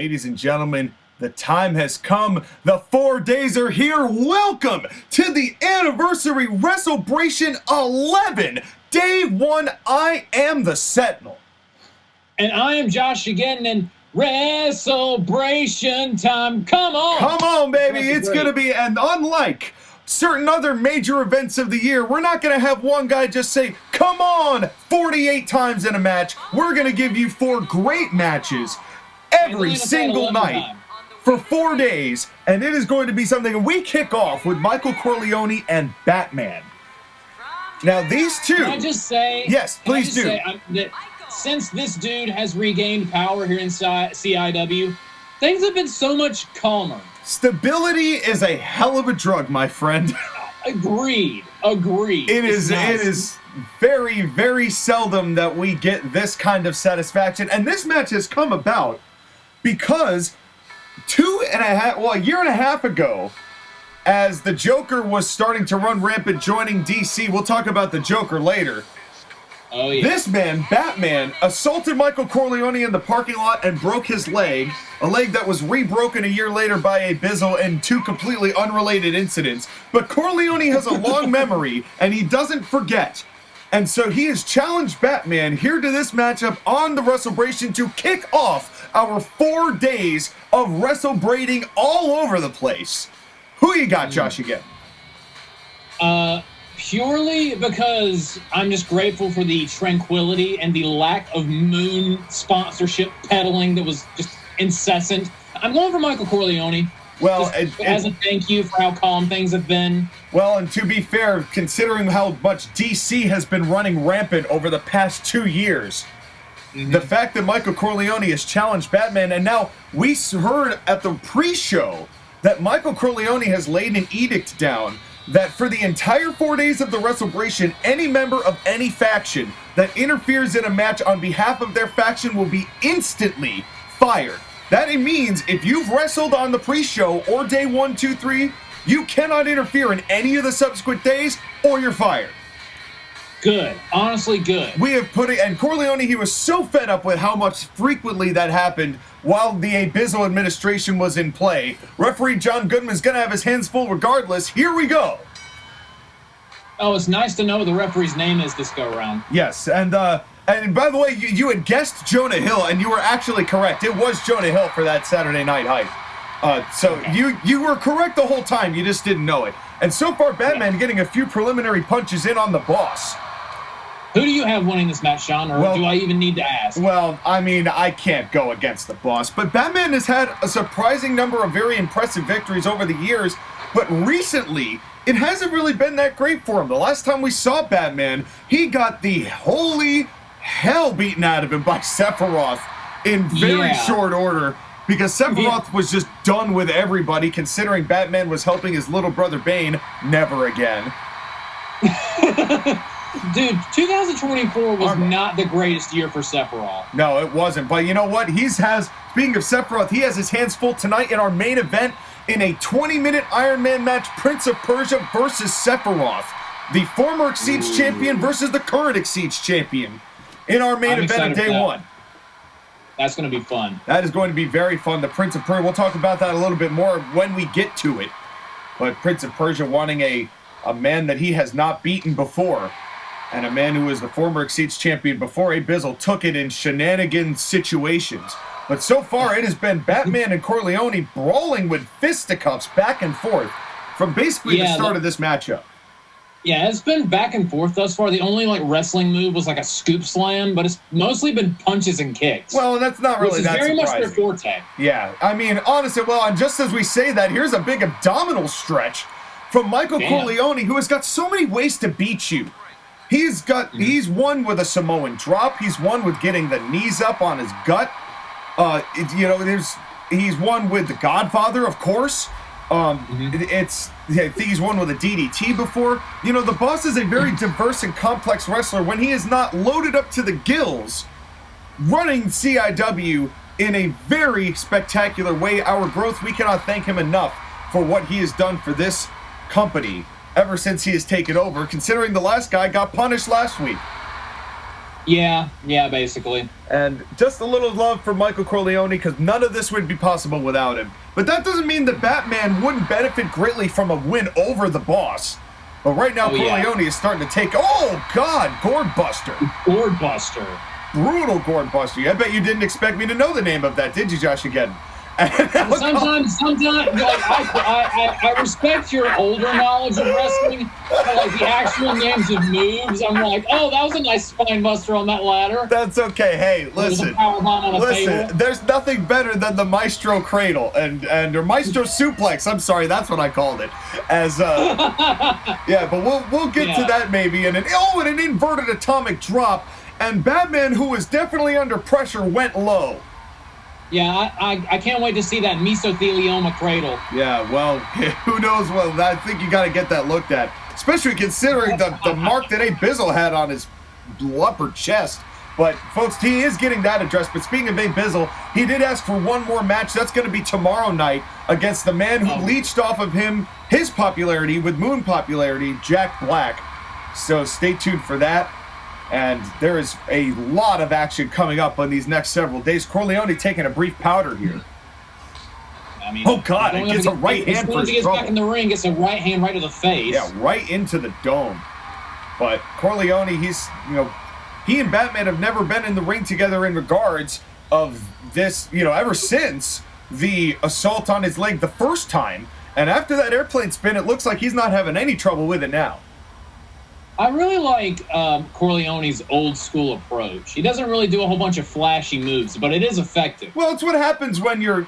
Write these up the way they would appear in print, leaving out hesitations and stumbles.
Ladies and gentlemen, the time has come. The 4 days are here. Welcome to the Anniversary Wres11eBration 11. Day 1, I am the Sentinel. And I am JOSHAGEDDON, and Wres11eBration time. Come on! Come on, baby. It's going to be, and unlike certain other major events of the year, we're not going to have one guy just say, come on, 48 times in a match. We're going to give you 4 great matches every single night for 4 days, and it is going to be something. We kick off with Michael Corleone and Batman. Now, these two... Can I just say... Yes, please do. That since this dude has regained power here in CIW, things have been so much calmer. Stability is a hell of a drug, my friend. Agreed. It is very, very seldom that we get this kind of satisfaction, and this match has come about because a year and a half ago, as the Joker was starting to run rampant joining DC, we'll talk about the Joker later. Oh, yeah. This man, Batman, assaulted Michael Corleone in the parking lot and broke his leg, a leg that was re-broken a year later by Abizzle in 2 completely unrelated incidents. But Corleone has a long memory, and he doesn't forget. And so he has challenged Batman here to this matchup on the Wres11eBration to kick off our 4 days of WrestleBrating all over the place. Who you got, JOSHAGEDDON? Purely because I'm just grateful for the tranquility and the lack of moon sponsorship peddling that was just incessant. I'm going for Michael Corleone. Well, as a thank you for how calm things have been. Well, and to be fair, considering how much DC has been running rampant over the past 2 years, the fact that Michael Corleone has challenged Batman, and now we heard at the pre-show that Michael Corleone has laid an edict down that for the entire 4 days of the WrestleBration, any member of any faction that interferes in a match on behalf of their faction will be instantly fired. That means if you've wrestled on the pre-show or day 1, 2, 3, you cannot interfere in any of the subsequent days or you're fired. Good. Honestly, good. We have put it, and Corleone, he was so fed up with how much frequently that happened while the Abizzle administration was in play. Referee John Goodman's going to have his hands full regardless. Here we go. Oh, it's nice to know what the referee's name is this go-around. Yes, and by the way, you had guessed Jonah Hill, and you were actually correct. It was Jonah Hill for that Saturday Night Hype. So you were correct the whole time. You just didn't know it. And so far, Batman getting a few preliminary punches in on the boss. Who do you have winning this match, Sean, or do I even need to ask? Well, I mean, I can't go against the boss, but Batman has had a surprising number of very impressive victories over the years, but recently, it hasn't really been that great for him. The last time we saw Batman, he got the holy hell beaten out of him by Sephiroth in very short order, because Sephiroth was just done with everybody, considering Batman was helping his little brother Bane. Never again. Dude, 2024 was not the greatest year for Sephiroth. No, it wasn't. But you know what? Speaking of Sephiroth, he has his hands full tonight in our main event in a 20-minute Ironman match, Prince of Persia versus Sephiroth. The former XYZ champion versus the current XYZ champion in our main event of day 1. That's going to be fun. That is going to be very fun. The Prince of Persia, we'll talk about that a little bit more when we get to it. But Prince of Persia wanting a man that he has not beaten before. And a man who was the former XYZ champion before Abizzle took it in shenanigan situations. But so far, it has been Batman and Corleone brawling with fisticuffs back and forth from basically the start of this matchup. Yeah, it's been back and forth thus far. The only wrestling move was like a scoop slam, but it's mostly been punches and kicks. Well, that's not really that surprising. Very much their forte. Yeah, I mean, honestly, well, and just as we say that, here's a big abdominal stretch from Michael Corleone, who has got so many ways to beat you. He's won with a Samoan drop. He's won with getting the knees up on his gut. He's won with the Godfather, of course. I think he's won with a DDT before. You know, the boss is a very diverse and complex wrestler when he is not loaded up to the gills, running CIW in a very spectacular way. Our growth, we cannot thank him enough for what he has done for this company ever since he has taken over, considering the last guy got punished last week. Yeah, basically. And just a little love for Michael Corleone, because none of this would be possible without him. But that doesn't mean that Batman wouldn't benefit greatly from a win over the boss. But right now, Corleone is starting to take... Oh, God! Gourd Buster. Gourd Buster. Brutal Gourd Buster. I bet you didn't expect me to know the name of that, did you, Josh, again? Sometimes, like, I respect your older knowledge of wrestling, but like the actual names of moves, I'm like, oh, that was a nice spine buster on that ladder. That's okay. Hey, listen, table. There's nothing better than the Maestro Cradle or Maestro Suplex. I'm sorry, that's what I called it. As yeah, but we'll get to that maybe. And an inverted atomic drop, and Batman, who was definitely under pressure, went low. Yeah, I can't wait to see that mesothelioma cradle. Yeah, well, who knows? Well, I think you got to get that looked at, especially considering the mark that Abizzle had on his upper chest. But, folks, he is getting that addressed. But speaking of Abizzle, he did ask for one more match. That's going to be tomorrow night against the man who leached off of him his popularity with Moon popularity, Jack Black. So stay tuned for that. And there is a lot of action coming up on these next several days. Corleone taking a brief powder here. I mean, oh, God, it gets a right hand for his trouble. He gets back in the ring, gets a right hand right to the face. Yeah, right into the dome. But Corleone, he and Batman have never been in the ring together in regards of this, ever since the assault on his leg the first time. And after that airplane spin, it looks like he's not having any trouble with it now. I really like Corleone's old school approach. He doesn't really do a whole bunch of flashy moves, but it is effective. Well, it's what happens when you're,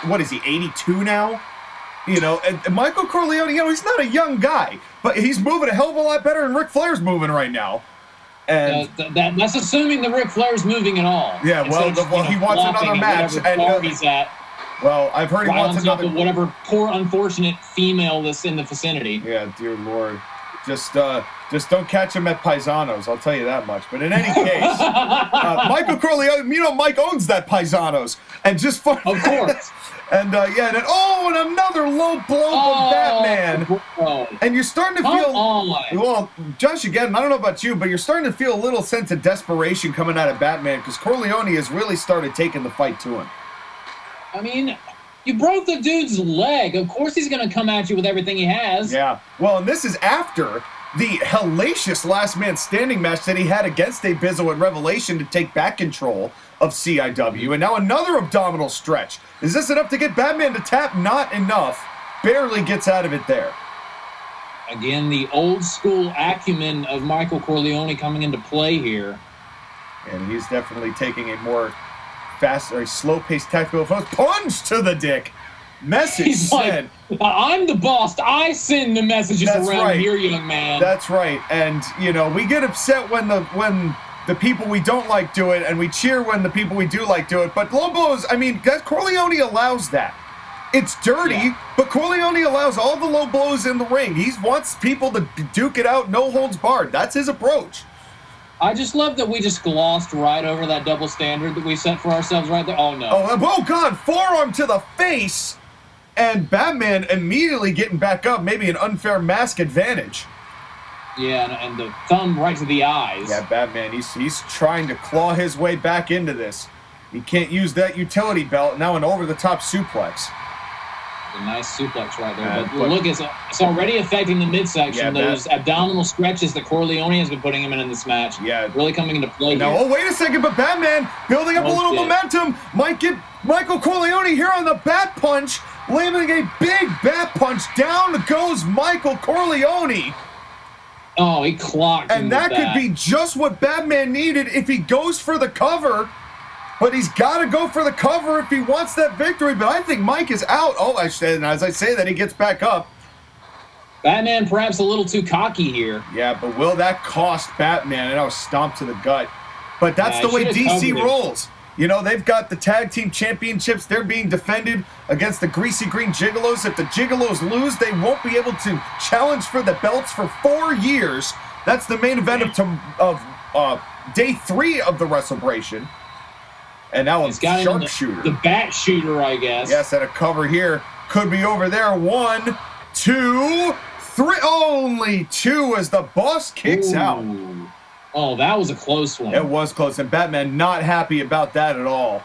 what is he, 82 now? And Michael Corleone, he's not a young guy, but he's moving a hell of a lot better than Ric Flair's moving right now. And that's assuming that Ric Flair's moving at all. Yeah, well, he wants another match. And he's at. Well, I've heard he wants another. Of whatever poor, unfortunate female that's in the vicinity. Yeah, dear Lord. Just don't catch him at Paisanos, I'll tell you that much. But in any case, Michael Corleone, Mike owns that Paisanos. And just fun. Of course. And and another low blow from Batman. Bro. And you're starting to feel, well, Josh, again, I don't know about you, but you're starting to feel a little sense of desperation coming out of Batman, because Corleone has really started taking the fight to him. I mean, you broke the dude's leg. Of course he's going to come at you with everything he has. Yeah. Well, and this is after the hellacious last man standing match that he had against Abizzle at Revelation to take back control of CIW. And now another abdominal stretch. Is this enough to get Batman to tap? Not enough. Barely gets out of it there. Again, the old school acumen of Michael Corleone coming into play here. And he's definitely taking a more slow-paced tactical approach. Punch to the dick. Message he's said. Like, I'm the boss. I send the messages around here, young man. That's right. And, we get upset when the people we don't like do it, and we cheer when the people we do like do it. But low blows, Corleone allows that. It's dirty, but Corleone allows all the low blows in the ring. He wants people to duke it out, no holds barred. That's his approach. I just love that we just glossed right over that double standard that we set for ourselves right there. Oh, no. Oh, God. Forearm to the face. And Batman immediately getting back up. Maybe an unfair mask advantage. Yeah, and the thumb right to the eyes. Yeah, Batman, he's trying to claw his way back into this. He can't use that utility belt. Now an over-the-top suplex. A nice suplex right there. But look, it's already affecting the midsection. Those abdominal stretches that Corleone has been putting him in this match. Yeah. Really coming into play now, here. Oh, wait a second, but Batman building up a little momentum. Might get Michael Corleone here on the bat punch. Landing a big bat punch. Down goes Michael Corleone. Oh, he clocked him. And that could be just what Batman needed if he goes for the cover. But he's got to go for the cover if he wants that victory. But I think Mike is out. Oh, and as I say that, he gets back up. Batman perhaps a little too cocky here. Yeah, but will that cost Batman? And I was stomped to the gut. But that's the way DC rolls. They've got the tag team championships. They're being defended against the Greasy Green Gigolos. If the Gigolos lose, they won't be able to challenge for the belts for 4 years. That's the main event of day 3 of the Wrestle-bration. And now a sharpshooter. The bat shooter, I guess. Yes, and a cover here. Could be over there. 1, 2, 3. Only 2 as the boss kicks out. Oh, that was a close one. It was close, and Batman not happy about that at all.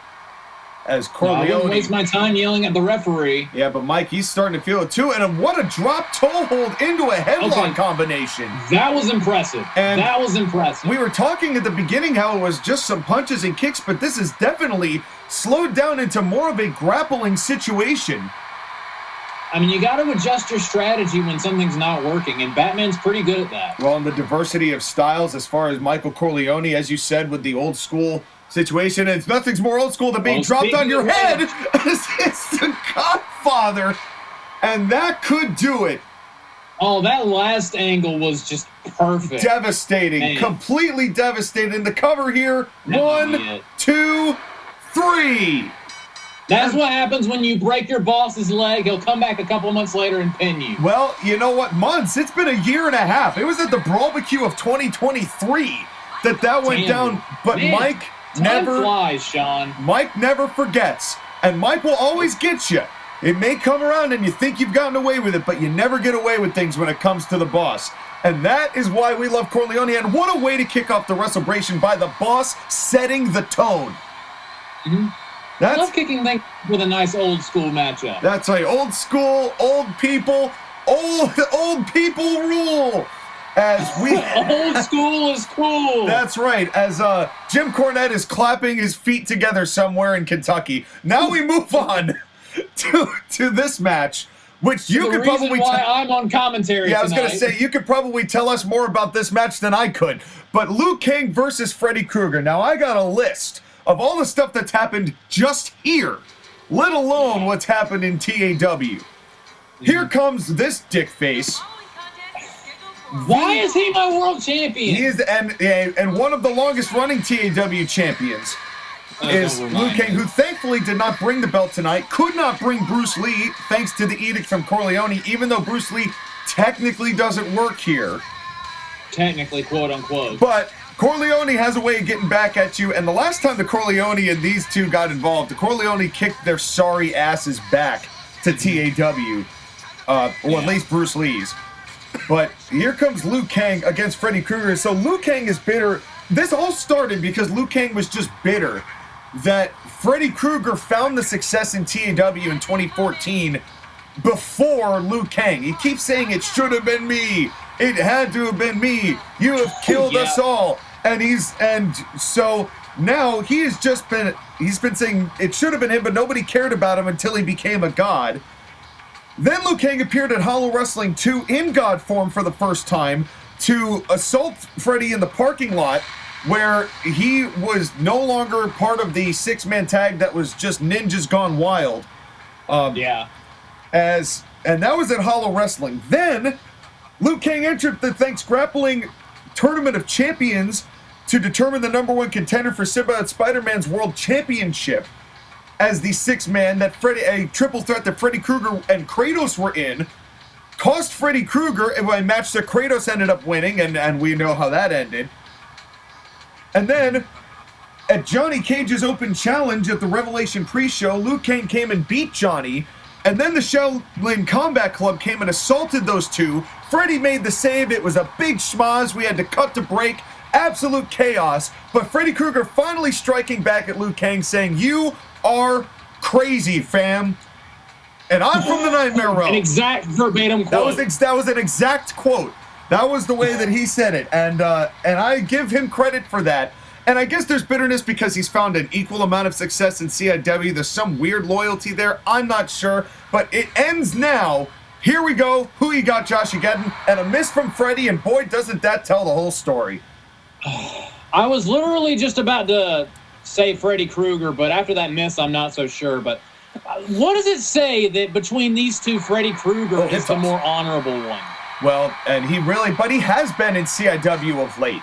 As No, I Corleone... wouldn't waste my time yelling at the referee. Yeah, but Mike, he's starting to feel it too, and what a drop toe hold into a headlock combination. That was impressive. That was impressive. We were talking at the beginning how it was just some punches and kicks, but this is definitely slowed down into more of a grappling situation. I mean, you got to adjust your strategy when something's not working, and Batman's pretty good at that. Well, and the diversity of styles as far as Michael Corleone, as you said, with the old school situation, and nothing's more old school than being dropped on your head. It's the Godfather, and that could do it. Oh, that last angle was just perfect. Devastating. Man. Completely devastating. The cover here. 1, 2, 3. That's what happens when you break your boss's leg. He'll come back a couple months later and pin you. Well, you know what? Months. It's been a year and a half. It was at the Brawlbarbecue of 2023 that went down. But Man, Mike never flies, Sean. Mike never forgets. And Mike will always get you. It may come around and you think you've gotten away with it, but you never get away with things when it comes to the boss. And that is why we love Corleone. And what a way to kick off the Wrestlebration by the boss setting the tone. Mm-hmm. I love kicking things with a nice old school matchup. That's right. Old school, old people rule. As we old school is cool. That's right. As Jim Cornette is clapping his feet together somewhere in Kentucky. Now we move on to this match, which you could probably why I'm on commentary. Yeah, I was tonight. gonna say you could probably tell us more about this match than I could. But Liu Kang versus Freddy Krueger. Now I got a list of all the stuff that's happened just here, let alone what's happened in TAW. Here comes this dick face. Why is he my world champion? He is, and one of the longest running TAW champions is Liu Kang, who thankfully did not bring the belt tonight, could not bring Bruce Lee, thanks to the edict from Corleone, even though Bruce Lee technically doesn't work here. Technically, quote unquote. But Corleone has a way of getting back at you, and the last time the Corleone and these two got involved, the Corleone kicked their sorry asses back to TAW, or at least Bruce Lee's. But here comes Liu Kang against Freddy Krueger. So Liu Kang is bitter. This all started because Liu Kang was just bitter that Freddy Krueger found the success in TAW in 2014 before Liu Kang. He keeps saying it should have been me. It had to have been me. You have killed us all. And so now he's been saying it should have been him, but nobody cared about him until he became a god. Then Liu Kang appeared at Hollow Wrestling 2 in god form for the first time to assault Freddy in the parking lot, where he was no longer part of the six-man tag that was just ninjas gone wild. And that was at Hollow Wrestling. Then Liu Kang entered the Thanks Grappling Tournament of Champions to determine the #1 contender for Symbiote Spider-Man's World Championship as the six-man that a triple threat that Freddy Krueger and Kratos were in. Cost Freddy Krueger a match that Kratos ended up winning, and we know how that ended. And then, at Johnny Cage's Open Challenge at the Revelation pre-show, Liu Kang came and beat Johnny, and then the Shaolin Combat Club came and assaulted those two. Freddy made the save. It was a big schmoz. We had to cut to break. Absolute chaos. But Freddy Krueger finally striking back at Liu Kang, saying, "You are crazy, fam." And I'm from the Nightmare Realm. An exact verbatim quote. That was an exact quote. That was the way that he said it. And I give him credit for that. And I guess there's bitterness because he's found an equal amount of success in CIW. There's some weird loyalty there. I'm not sure. But it ends now. Here we go. Who you got, JOSHAGEDDON? And a miss from Freddy, and boy, doesn't that tell the whole story. I was literally just about to say Freddy Krueger, but after that miss, I'm not so sure. But what does it say that between these two, Freddy Krueger is the more honorable one? Well, and he has been in CIW of late.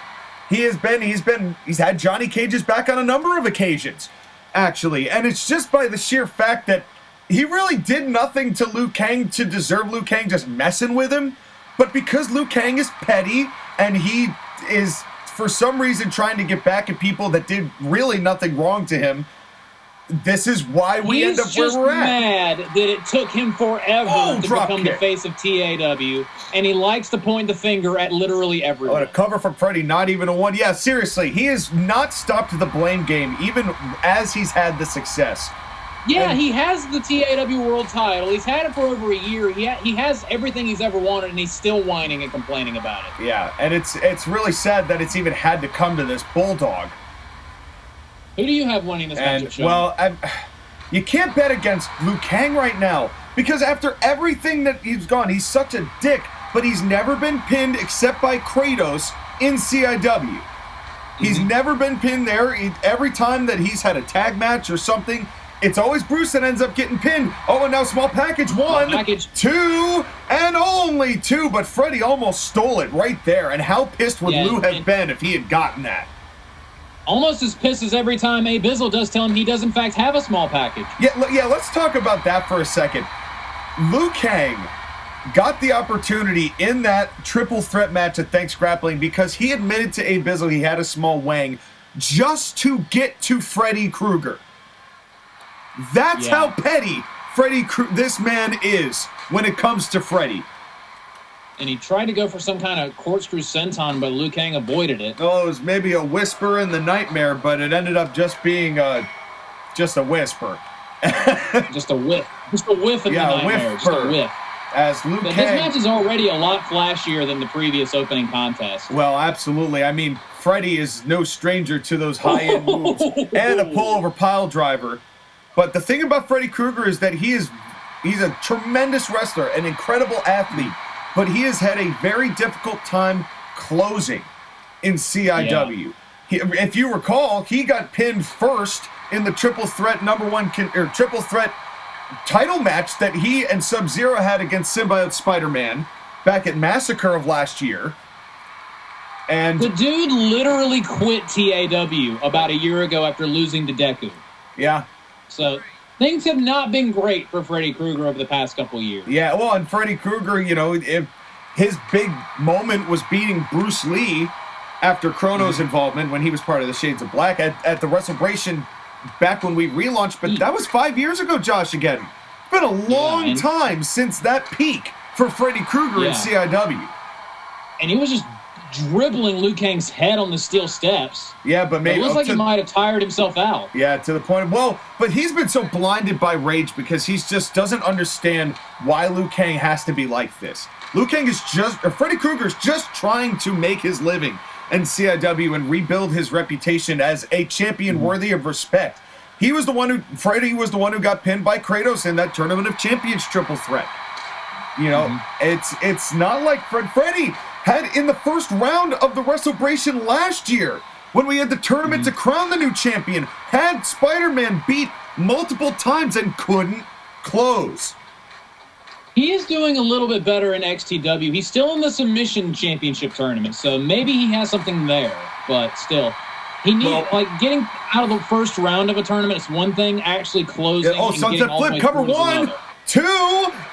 He's had Johnny Cage's back on a number of occasions, actually. And it's just by the sheer fact that he really did nothing to Liu Kang to deserve Liu Kang just messing with him. But because Liu Kang is petty and he is, for some reason, trying to get back at people that did really nothing wrong to him, this is why we end up where we're at. He's just mad that it took him forever to become the face of TAW, and he likes to point the finger at literally everyone. Oh, a cover from Freddy, not even a one. Yeah, seriously, he has not stopped the blame game, even as he's had the success. Yeah, he has the TAW World title. He's had it for over a year. He has everything he's ever wanted, and he's still whining and complaining about it. Yeah, and it's really sad that it's even had to come to this. Bulldog. Who do you have winning this matchup, Sean? Well, you can't bet against Kang right now, because after everything that he's gone, he's such a dick, but he's never been pinned except by Kratos in CIW. He's never been pinned there. Every time that he's had a tag match or something, it's always Bruce that ends up getting pinned. Oh, and now small package 1, 2, and only 2, but Freddy almost stole it right there, and how pissed would Lou have been if he had gotten that? Almost as pissed as every time Abizzle does tell him he does in fact have a small package. Yeah, let's talk about that for a second. Liu Kang got the opportunity in that triple threat match at Thanks Grappling because he admitted to Abizzle he had a small wang just to get to Freddy Krueger. That's how petty this man is when it comes to Freddy. And he tried to go for some kind of corkscrew senton, but Liu Kang avoided it. Oh, it was maybe a whisper in the nightmare, but it ended up just being just a whisper. Just a whiff. Just a whiff in the nightmare. Just a whiff. As Liu Kang... His match is already a lot flashier than the previous opening contest. Well, absolutely. I mean, Freddy is no stranger to those high-end moves. And a pullover pile driver. But the thing about Freddy Krueger is that he's a tremendous wrestler, an incredible athlete. But he has had a very difficult time closing in CIW. If you recall, he got pinned first in the triple threat triple threat title match that he and Sub-Zero had against Symbiote Spider-Man back at Massacre of last year. And the dude literally quit TAW about a year ago after losing to Deku. Yeah. So things have not been great for Freddy Krueger over the past couple years. Yeah, well, and Freddy Krueger, if his big moment was beating Bruce Lee after Chrono's involvement when he was part of the Shades of Black at the Wrestle-Bration back when we relaunched, but that was 5 years ago, Josh, again. It's been a long time since that peak for Freddy Krueger in CIW. And he was just dribbling Liu Kang's head on the steel steps. Yeah, but maybe... It looks like he might have tired himself out. Yeah, to the point of... Well, but he's been so blinded by rage because he just doesn't understand why Liu Kang has to be like this. Freddy Krueger's just trying to make his living in CIW and rebuild his reputation as a champion worthy of respect. Freddy was the one who got pinned by Kratos in that Tournament of Champions triple threat. It's not like Freddy had in the first round of the Wrestle-Bration last year when we had the tournament to crown the new champion, had Spider-Man beat multiple times and couldn't close. He is doing a little bit better in XTW. He's still in the Submission Championship tournament, so maybe he has something there, but still. He needs, getting out of the first round of a tournament is one thing, actually closing and Sunset Flip, cover 1, 2,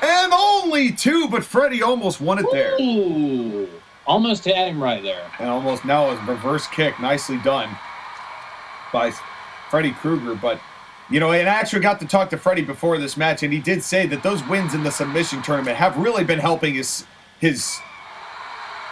and only 2, but Freddy almost won it there. Ooh, almost had him right there. And almost now a reverse kick, nicely done by Freddy Krueger, but... and I actually got to talk to Freddy before this match, and he did say that those wins in the submission tournament have really been helping his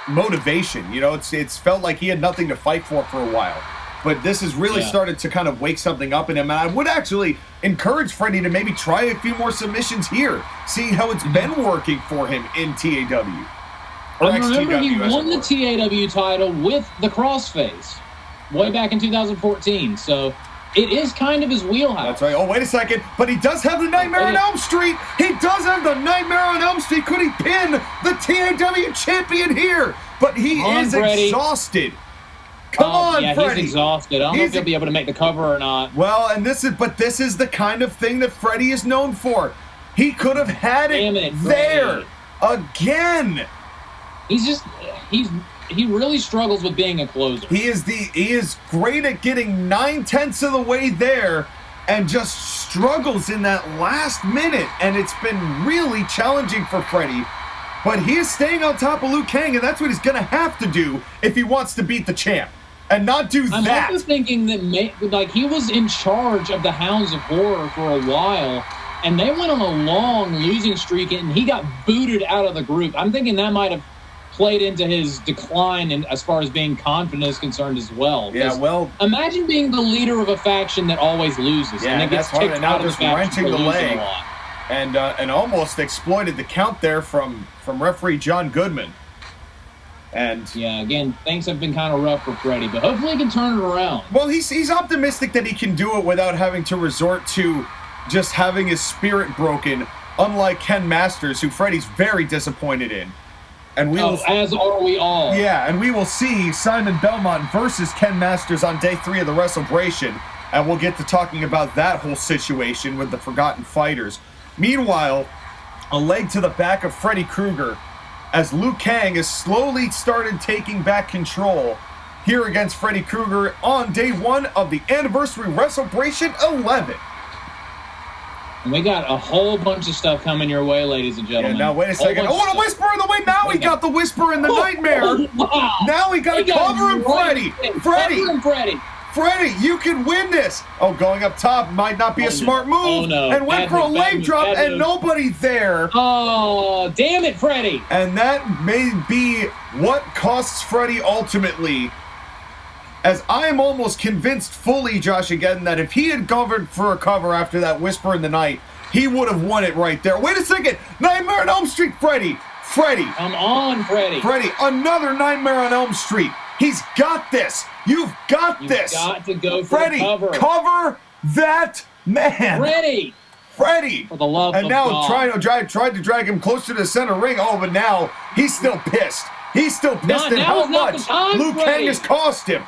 motivation. It's felt like he had nothing to fight for a while. But this has really started to kind of wake something up in him, and I would actually encourage Freddy to maybe try a few more submissions here, seeing how it's been working for him in TAW. I remember he won the TAW title with the crossface way back in 2014, so... It is kind of his wheelhouse. That's right. Oh, wait a second. But he does have the Nightmare on Elm Street. He does have the Nightmare on Elm Street. Could he pin the TAW champion here? But he is exhausted. Come on, Freddy. He's exhausted. I don't know if he'll be able to make the cover or not. Well, this is the kind of thing that Freddy is known for. He could have had it there again. He really struggles with being a closer. He is great at getting 9/10 of the way there and just struggles in that last minute, and it's been really challenging for Freddy. But he is staying on top of Liu Kang, and that's what he's going to have to do if he wants to beat the champ and not do I'm that. also thinking that he was in charge of the Hounds of Horror for a while, and they went on a long losing streak, and he got booted out of the group. I'm thinking that might have played into his decline as far as being confident is concerned as well. Yeah, well, imagine being the leader of a faction that always loses, and it gets that's hard. kicked And now out of just the faction wrenching for the losing leg, a lot. and almost exploited the count there from referee John Goodman. And yeah, again, things have been kind of rough for Freddy, but hopefully he can turn it around. Well, he's optimistic that he can do it without having to resort to just having his spirit broken, unlike Ken Masters, who Freddy's very disappointed in. And we will, as are we all. Yeah, and we will see Simon Belmont versus Ken Masters on day 3 of the Wrestle-bration, and we'll get to talking about that whole situation with the Forgotten Fighters. Meanwhile, a leg to the back of Freddy Krueger, as Liu Kang has slowly started taking back control here against Freddy Krueger on day 1 of the Anniversary Wrestle-bration 11. And we got a whole bunch of stuff coming your way, ladies and gentlemen. Yeah, now wait a second. Oh, and a whisper in the way. Now he got the whisper in the nightmare. Oh, wow. Now he got to cover him, Freddy. Freddy, you can win this. Oh, going up top might not be a smart move. Oh, no. And went for a leg drop, and nobody there. Oh, damn it, Freddy. And that may be what costs Freddy ultimately. As I am almost convinced fully, JOSHAGEDDON, that if he had covered for a cover after that whisper in the night, he would have won it right there. Wait a second. Nightmare on Elm Street, Freddy. Come on, Freddy. Freddy, another Nightmare on Elm Street. He's got this. You've got this. You've got to go for Freddy, the cover. Cover that man. Freddy. For the love and of now God. tried to drag him closer to the center ring. Oh, but now he's still pissed. He's still pissed at how much Liu Kang has cost him.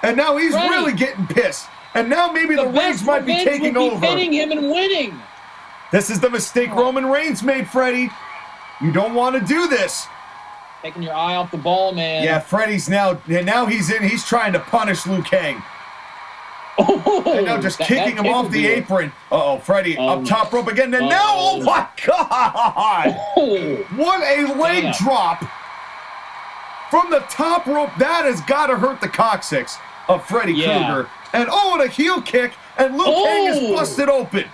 And now he's really getting pissed. And now maybe the Reigns might be taking over. Hitting him and winning. This is the mistake Roman Reigns made, Freddy. You don't want to do this. Taking your eye off the ball, man. Yeah, Freddy's now he's in. He's trying to punish Liu Kang. Oh, and now just kicking him off the apron. Uh-oh, Freddy up top rope again. And now, oh my God! Oh, what a leg drop from the top rope. That has got to hurt the coccyx of Freddy Krueger. And and a heel kick, and Liu Kang is busted open.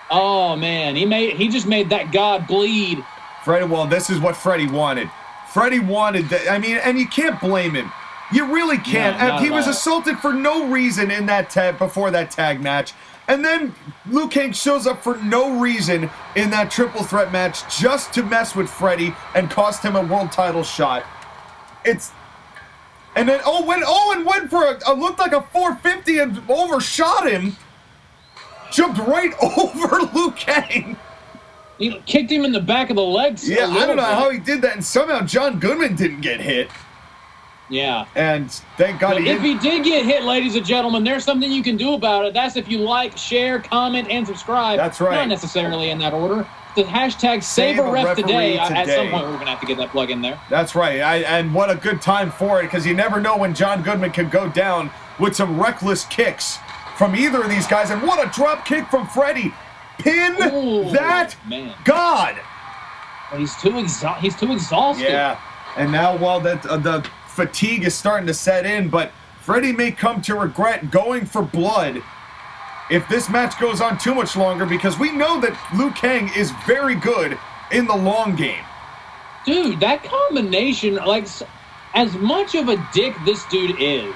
Oh man, he just made that God bleed. Freddy, well, this is what Freddy wanted. Freddy wanted that. I mean, and you can't blame him. You really can't. No, he was assaulted for no reason in that before that tag match. And then Liu Kang shows up for no reason in that triple threat match just to mess with Freddy and cost him a world title shot. And then Owen went for looked like a 450 and overshot him. Jumped right over Liu Kang. He kicked him in the back of the legs. Yeah, I don't know how he did that, and somehow John Goodman didn't get hit. Yeah. And thank God if he did get hit, ladies and gentlemen, there's something you can do about it. That's if you like, share, comment, and subscribe. That's right. Not necessarily in that order. The hashtag #SaveARef today. At some point, we're going to have to get that plug in there. That's right. And what a good time for it, because you never know when John Goodman could go down with some reckless kicks from either of these guys. And what a drop kick from Freddy. Pin that God. Well, he's too exhausted. Yeah. And now while the fatigue is starting to set in, but Freddy may come to regret going for blood if this match goes on too much longer, because we know that Liu Kang is very good in the long game. Dude, that combination, like, as much of a dick this dude is,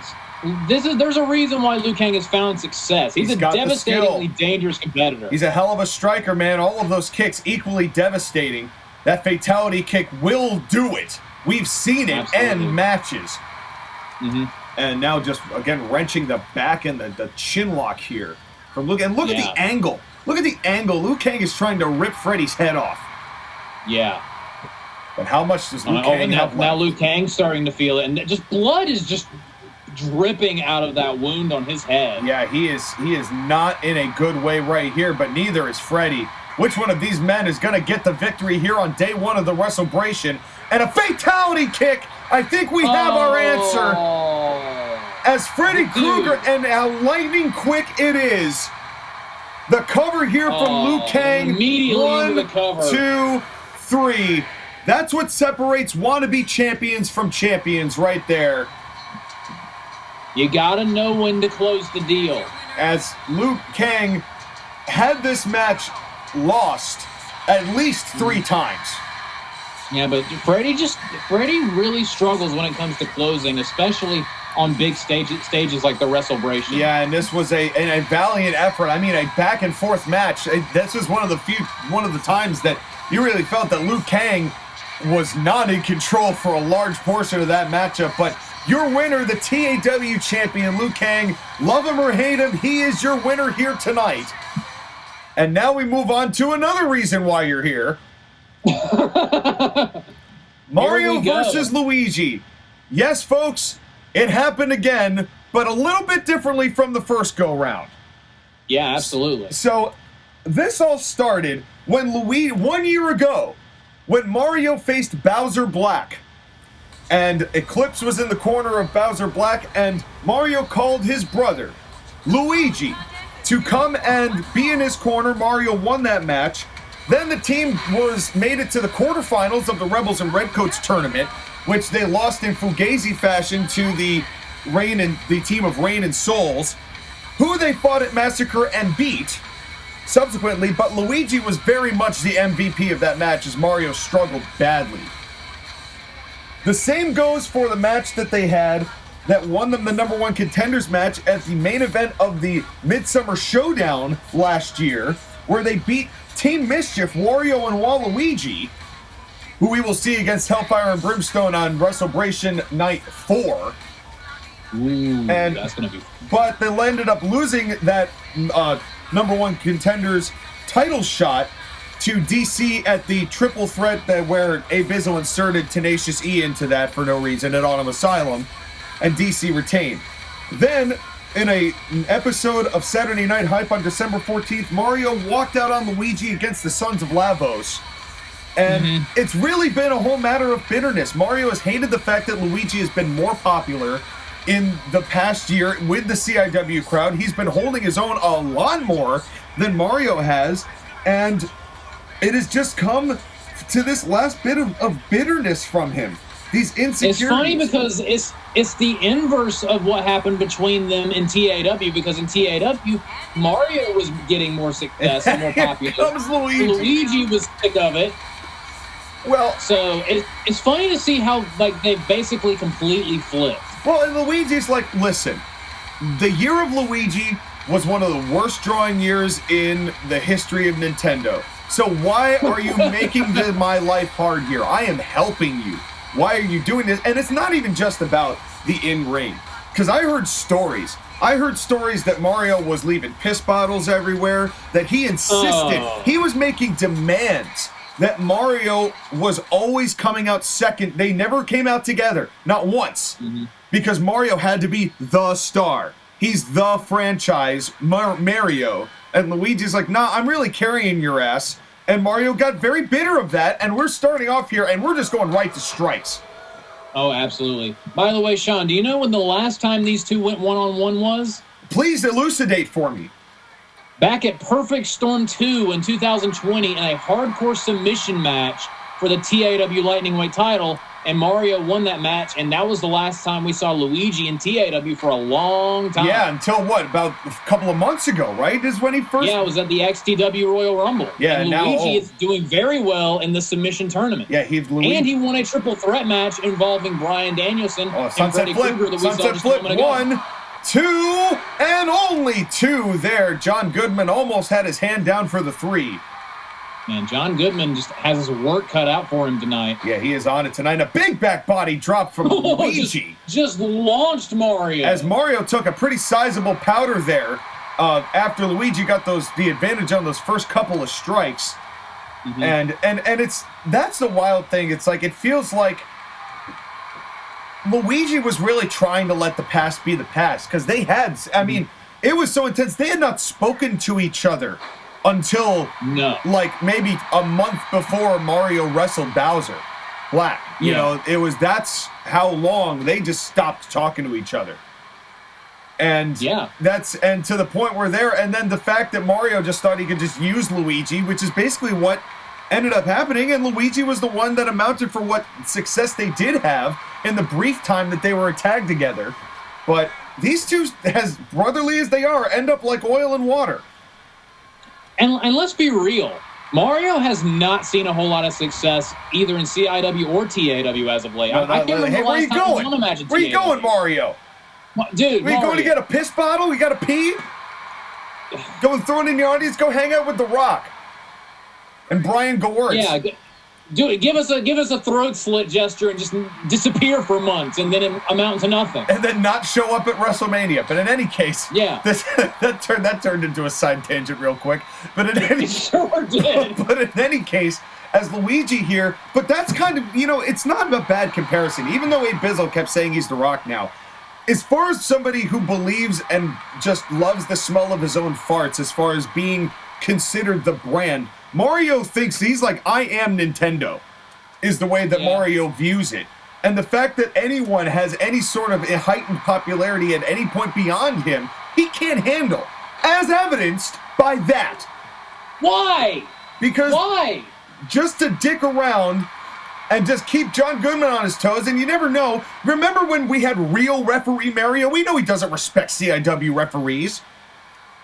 there's a reason why Liu Kang has found success. He's a devastatingly dangerous competitor. He's a hell of a striker, man. All of those kicks equally devastating. That fatality kick will do it. We've seen it end matches. And now just, again, wrenching the back and the chin lock here. From look at the angle. Look at the angle. Liu Kang is trying to rip Freddy's head off. Yeah. But how much does Liu Kang have left? Now Liu Kang's starting to feel it. And just blood is just dripping out of that wound on his head. Yeah, he is not in a good way right here, but neither is Freddy. Which one of these men is going to get the victory here on day 1 of the Wrestle-bration? And a fatality kick! I think we have our answer. As Freddy Krueger, and how lightning quick it is. The cover here from Liu Kang. Immediately 1, into the cover. 2, 3. That's what separates wannabe champions from champions right there. You got to know when to close the deal. As Kang had this match lost at least 3 times. Yeah, but Freddy really struggles when it comes to closing, especially on big stages like the Wrestle-bration. Yeah, and this was a valiant effort. I mean, a back and forth match. This was one of the times that you really felt that Kang was not in control for a large portion of that matchup. But your winner, the CIW champion, Kang, love him or hate him, he is your winner here tonight. And now we move on to another reason why you're here. Mario versus Luigi. Yes, folks, it happened again, but a little bit differently from the first go-round. Yeah, absolutely. So this all started when 1 year ago, when Mario faced Bowser Black. And Eclipse was in the corner of Bowser Black, and Mario called his brother, Luigi, to come and be in his corner. Mario won that match. Then the team made it to the quarterfinals of the Rebels and Redcoats tournament, which they lost in Fugazi fashion to the team of Rain and Souls, who they fought at Massacre and beat subsequently, but Luigi was very much the MVP of that match as Mario struggled badly. The same goes for the match that they had that won them the #1 contenders match at the main event of the Midsummer Showdown last year, where they beat Team Mischief, Wario and Waluigi, who we will see against Hellfire and Brimstone on Wrestle-bration Night 4. Ooh, that's gonna be fun. But they ended up losing that #1 contenders title shot to DC at the triple threat where Abizzle inserted Tenacious E into that for no reason at Autumn Asylum, and DC retained. Then, in an episode of Saturday Night Hype on December 14th, Mario walked out on Luigi against the Sons of Lavos. And it's really been a whole matter of bitterness. Mario has hated the fact that Luigi has been more popular in the past year with the CIW crowd. He's been holding his own a lot more than Mario has, and it has just come to this last bit of bitterness from him. These insecurities. It's funny because it's the inverse of what happened between them in TAW, because in TAW, Mario was getting more success and more popular. Here comes Luigi. Luigi was sick of it. Well, so it's funny to see how they basically completely flipped. Well, and Luigi's like, listen, the year of Luigi was one of the worst drawing years in the history of Nintendo. So why are you making my life hard here? I am helping you. Why are you doing this? And it's not even just about the in-ring. Because I heard stories. I heard stories that Mario was leaving piss bottles everywhere, that he insisted, he was making demands that Mario was always coming out second. They never came out together, not once, because Mario had to be the star. He's the franchise Mario. And Luigi's like, nah, I'm really carrying your ass. And Mario got very bitter of that, and we're starting off here, and we're just going right to strikes. Oh, absolutely. By the way, Sean, do you know when the last time these two went one-on-one was? Please elucidate for me. Back at Perfect Storm 2 in 2020 in a hardcore submission match for the TAW Lightning Weight title, and Mario won that match, and that was the last time we saw Luigi in TAW for a long time. Yeah, until what, about a couple of months ago, right? Is when he first... Yeah, it was at the XTW Royal Rumble. Yeah, and Luigi is doing very well in the submission tournament. Yeah, and he won a triple threat match involving Bryan Danielson and Freddy Krueger that we saw just a moment ago. 1, 2, and only 2 there. John Goodman almost had his hand down for the 3. Man, John Goodman just has his work cut out for him tonight. Yeah, he is on it tonight. A big back body drop from Luigi. Just launched Mario. As Mario took a pretty sizable powder there after Luigi got the advantage on those first couple of strikes. And that's the wild thing. It's like, it feels like Luigi was really trying to let the past be the past, because they had, I mean, it was so intense. They had not spoken to each other until like maybe a month before Mario wrestled Bowser Black. You know, that's how long they just stopped talking to each other. And and to the point where and then the fact that Mario just thought he could just use Luigi, which is basically what ended up happening, and Luigi was the one that amounted for what success they did have in the brief time that they were a tag together. But these two, as brotherly as they are, end up like oil and water. And let's be real. Mario has not seen a whole lot of success either in CIW or TAW as of late. No, I can't remember hey, the last time he won a match in Where you going, Mario? Dude, Are you going to get a piss bottle? You got to pee? Go and throw it in the audience. Go hang out with The Rock and Brian Gewirtz. Yeah, do it. Give us a throat slit gesture and just disappear for months, and then it amount to nothing. And then not show up at WrestleMania. But in any case, yeah, that turned into a side tangent real quick. But in any sure did. But in any case, as Luigi here, but that's kind of, you know, it's not a bad comparison. Even though Abizzle kept saying he's The Rock now, as far as somebody who believes and just loves the smell of his own farts, as far as being considered the brand, Mario thinks he's like, I am Nintendo, is the way that Mario views it. And the fact that anyone has any sort of heightened popularity at any point beyond him, he can't handle, as evidenced by that. Why? Because why? Just to dick around and just keep John Goodman on his toes, and you never know. Remember when we had real referee Mario? We know he doesn't respect CIW referees.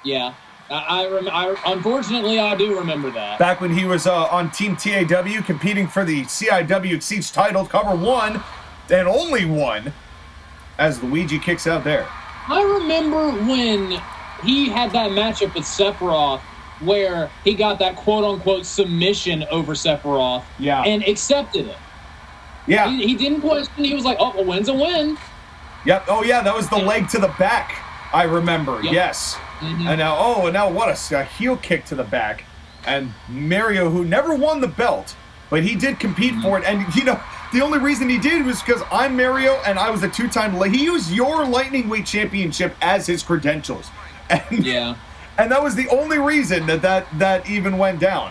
Yeah. Unfortunately, I do remember that. Back when he was on Team TAW competing for the CIW Exceeds title, cover 1 and only 1, as Luigi kicks out there. I remember when he had that matchup with Sephiroth where he got that quote-unquote submission over Sephiroth and accepted it. Yeah. He didn't question. He was like, oh, a win's a win. Yep. Oh, yeah, that was the leg to the back, I remember. Yep. Yes. Mm-hmm. And now what a heel kick to the back. And Mario, who never won the belt, but he did compete for it. And, you know, the only reason he did was because I'm Mario and I was a 2-time... He used your Lightning Weight Championship as his credentials. And, and that was the only reason that even went down.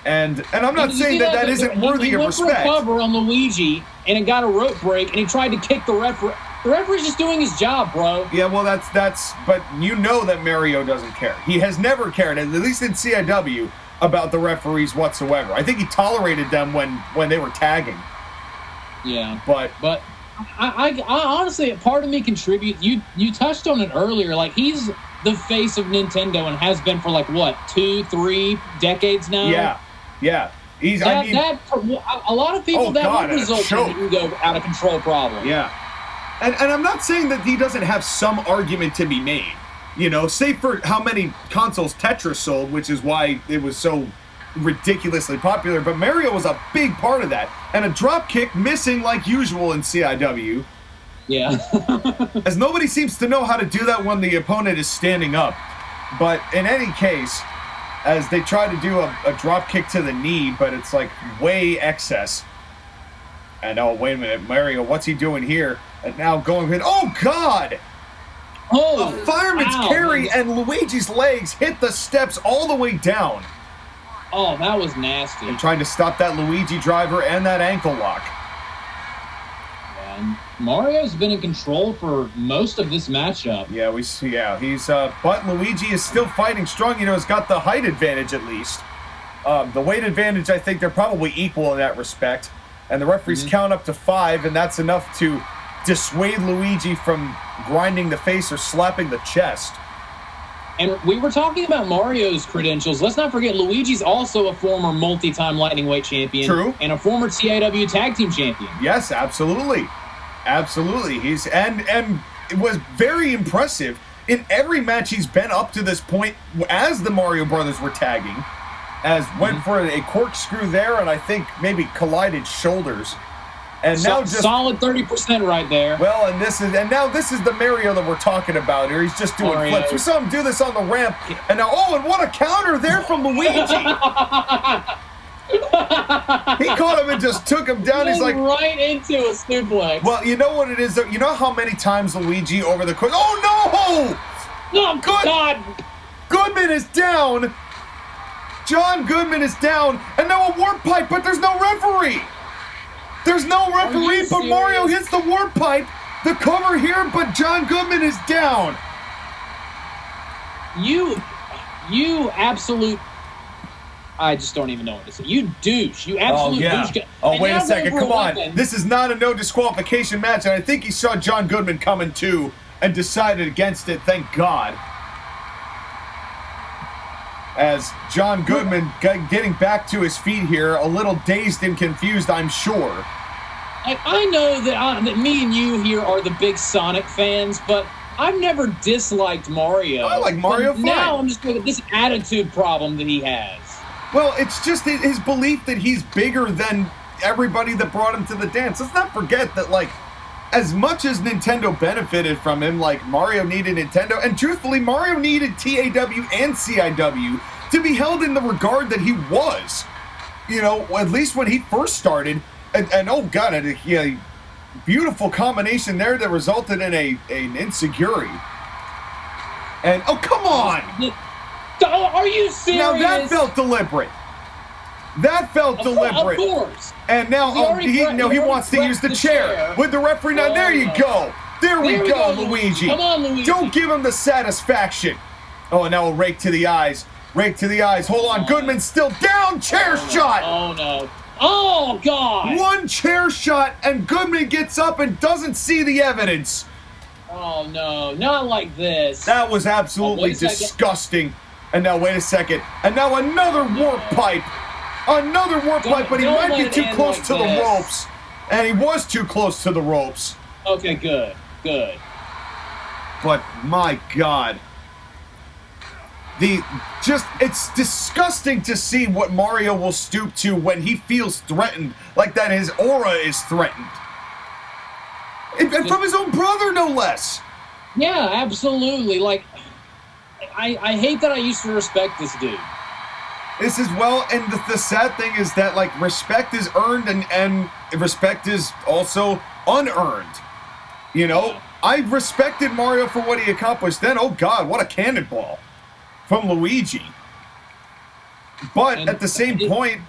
And I'm not saying that isn't worthy of respect. He went for a cover on Luigi, and it got a rope break, and he tried to kick the referee. The referee's just doing his job, bro. Yeah, well, that's. But you know that Mario doesn't care. He has never cared, at least in CIW, about the referees whatsoever. I think he tolerated them when they were tagging. Yeah, but I honestly, part of me contributes. You touched on it earlier. Like, he's the face of Nintendo and has been for like what, 2-3 decades now. Yeah. He's. A lot of people would result in an ego out of control problem. Yeah. And I'm not saying that he doesn't have some argument to be made. You know, say for how many consoles Tetris sold, which is why it was so ridiculously popular. But Mario was a big part of that. And a drop kick missing like usual in CIW. Yeah. As nobody seems to know how to do that when the opponent is standing up. But in any case, as they try to do a drop kick to the knee, but it's like way excess. And oh, wait a minute, Mario, what's he doing here? And now going with, oh God! Oh, a fireman's carry, and Luigi's legs hit the steps all the way down. Oh, that was nasty. And trying to stop that Luigi driver and that ankle lock. Yeah, Mario's been in control for most of this matchup. Yeah, he's but Luigi is still fighting strong. You know, he's got the height advantage at least. The weight advantage, I think they're probably equal in that respect. And the referees count up to 5, and that's enough to dissuade Luigi from grinding the face or slapping the chest. And we were talking about Mario's credentials. Let's not forget Luigi's also a former multi-time Lightning Weight champion. True. And a former CIW Tag Team champion. Yes, absolutely. Absolutely. He's and it was very impressive in every match he's been up to this point as the Mario Brothers were tagging. As went for a corkscrew there, and I think maybe collided shoulders. And now just solid 30% right there. Well, and now this is the Mario that we're talking about here. He's just doing flips. We saw him do this on the ramp, and now and what a counter there from Luigi! He caught him and just took him down. He's like right into a suplex. Well, you know what it is. You know how many times Luigi over the course. Oh no! Oh God! Goodman is down. John Goodman is down, and now a warp pipe, but there's no referee. There's no referee, but Mario hits the warp pipe. The cover here, but John Goodman is down. You absolute... I just don't even know what to say. You douche. You absolute douche. Oh, wait a second. Come on. This is not a no disqualification match, and I think he saw John Goodman coming too. and decided against it, thank God. As John Goodman getting back to his feet here, a little dazed and confused, I'm sure. I know that me and you here are the big Sonic fans, but I've never disliked Mario. I like Mario fine. Now I'm just looking at this attitude problem that he has. Well, it's just his belief that he's bigger than everybody that brought him to the dance. Let's not forget that, like, as much as Nintendo benefited from him, like, Mario needed Nintendo, and truthfully, Mario needed TAW and CIW to be held in the regard that he was. You know, at least when he first started, and oh god, a beautiful combination there that resulted in an insecurity. And, oh, come on! Are you serious? Now that felt deliberate. That felt deliberate. Of course. And now he wants to use the chair with the referee. Now there you go. There we go, Luigi. Come on, Luigi. Don't give him the satisfaction. Oh, and now a rake to the eyes. Rake to the eyes. Hold on. Goodman's still down. Chair shot. Oh, no. Oh, God. One chair shot, and Goodman gets up and doesn't see the evidence. Oh, no. Not like this. That was absolutely disgusting. And now, wait a second. And now another warp pipe. Another warp pipe, but he might be too close to the ropes. And he was too close to the ropes. Okay, good. Good. But, my God. It's disgusting to see what Mario will stoop to when he feels threatened, like that his aura is threatened. And from his own brother, no less. Yeah, absolutely. Like, I hate that I used to respect this dude. This is, well, and the sad thing is that, like, respect is earned and respect is also unearned. You know? Yeah. I respected Mario for what he accomplished then. Oh, God, what a cannonball from Luigi. But at the same point,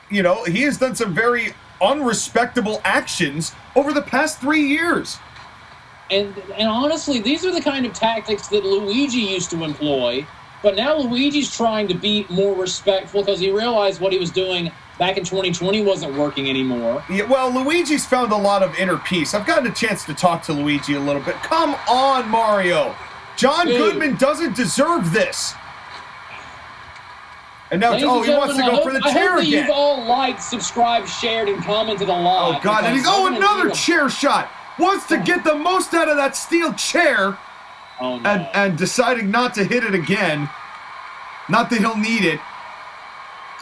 you know, he has done some very unrespectable actions over the past 3 years. And honestly, these are the kind of tactics that Luigi used to employ. But now Luigi's trying to be more respectful because he realized what he was doing back in 2020 wasn't working anymore. Yeah, well, Luigi's found a lot of inner peace. I've gotten a chance to talk to Luigi a little bit. Come on, Mario. John Goodman doesn't deserve this. And now, he wants to go for the chair again. You've all liked, subscribed, shared, and commented a lot. Oh, God, and he's, another chair shot. Wants to get the most out of that steel chair. Oh, no. And deciding not to hit it again. Not that he'll need it.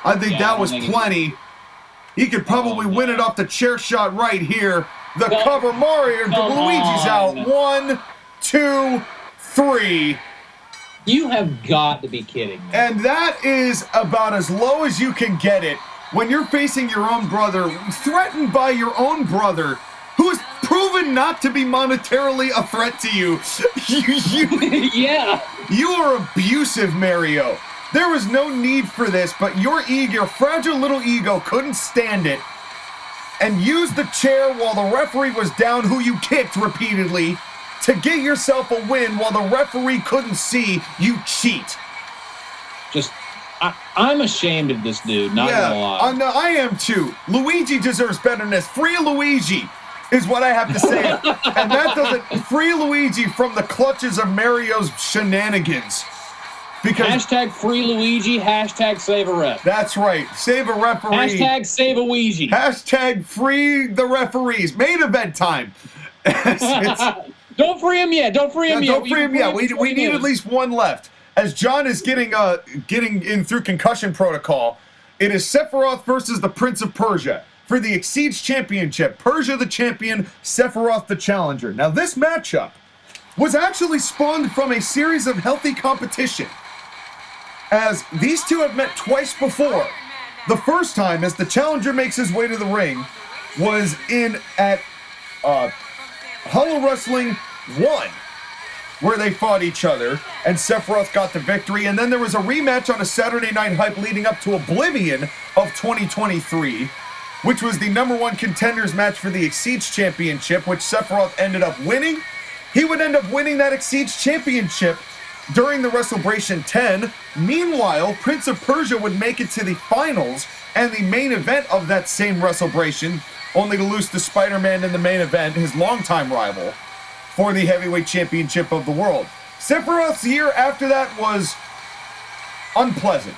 I think that was plenty. He could probably win it off the chair shot right here. The cover, Mario, Luigi's out. 1, 2, 3. You have got to be kidding me. And that is about as low as you can get it when you're facing your own brother, threatened by your own brother, who has proven not to be monetarily a threat to you. Yeah. You are abusive, Mario. There was no need for this, but your fragile little ego couldn't stand it and used the chair while the referee was down, who you kicked repeatedly, to get yourself a win while the referee couldn't see you cheat. I'm ashamed of this dude, not gonna lie. I am too. Luigi deserves better than this. Free Luigi is what I have to say. And that doesn't free Luigi from the clutches of Mario's shenanigans. Because hashtag free Luigi, hashtag save a ref. That's right. Save a referee. Hashtag save a Ouija. Hashtag free the referees. Main event time. Don't free him yet. Don't free him yet. Don't free him yet. We need at least one left. As John is getting in through concussion protocol, it is Sephiroth versus the Prince of Persia for the XYZ Championship. Persia the champion, Sephiroth the challenger. Now this matchup was actually spawned from a series of healthy competition, as these two have met twice before. The first time, as the challenger makes his way to the ring, was at Hollow Wrestling 1, where they fought each other, and Sephiroth got the victory. And then there was a rematch on a Saturday Night Hype leading up to Oblivion of 2023, which was the #1 contenders match for the XYZ Championship, which Sephiroth ended up winning. He would end up winning that XYZ Championship during the Wrestle-Bration 10. Meanwhile, Prince of Persia would make it to the finals and the main event of that same Wrestle-Bration, only to lose to Spider-Man in the main event, his longtime rival, for the heavyweight championship of the world. Sephiroth's year after that was unpleasant,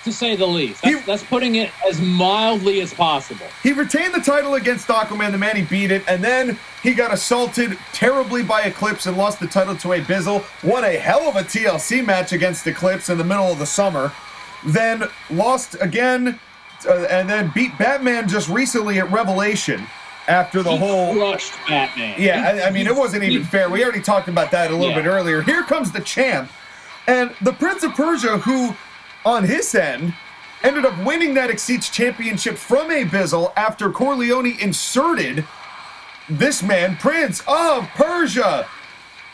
to say the least. That's putting it as mildly as possible. He retained the title against Aquaman, the man he beat it, and then he got assaulted terribly by Eclipse and lost the title to Abizzle. Won a hell of a TLC match against Eclipse in the middle of the summer. Then lost again, and then beat Batman just recently at Revelation after the whole... crushed Batman. Yeah, I mean, it wasn't even fair. We already talked about that a little bit earlier. Here comes the champ, and the Prince of Persia, who... on his end, ended up winning that XYZ Championship from Abizzle after Corleone inserted this man, Prince of Persia.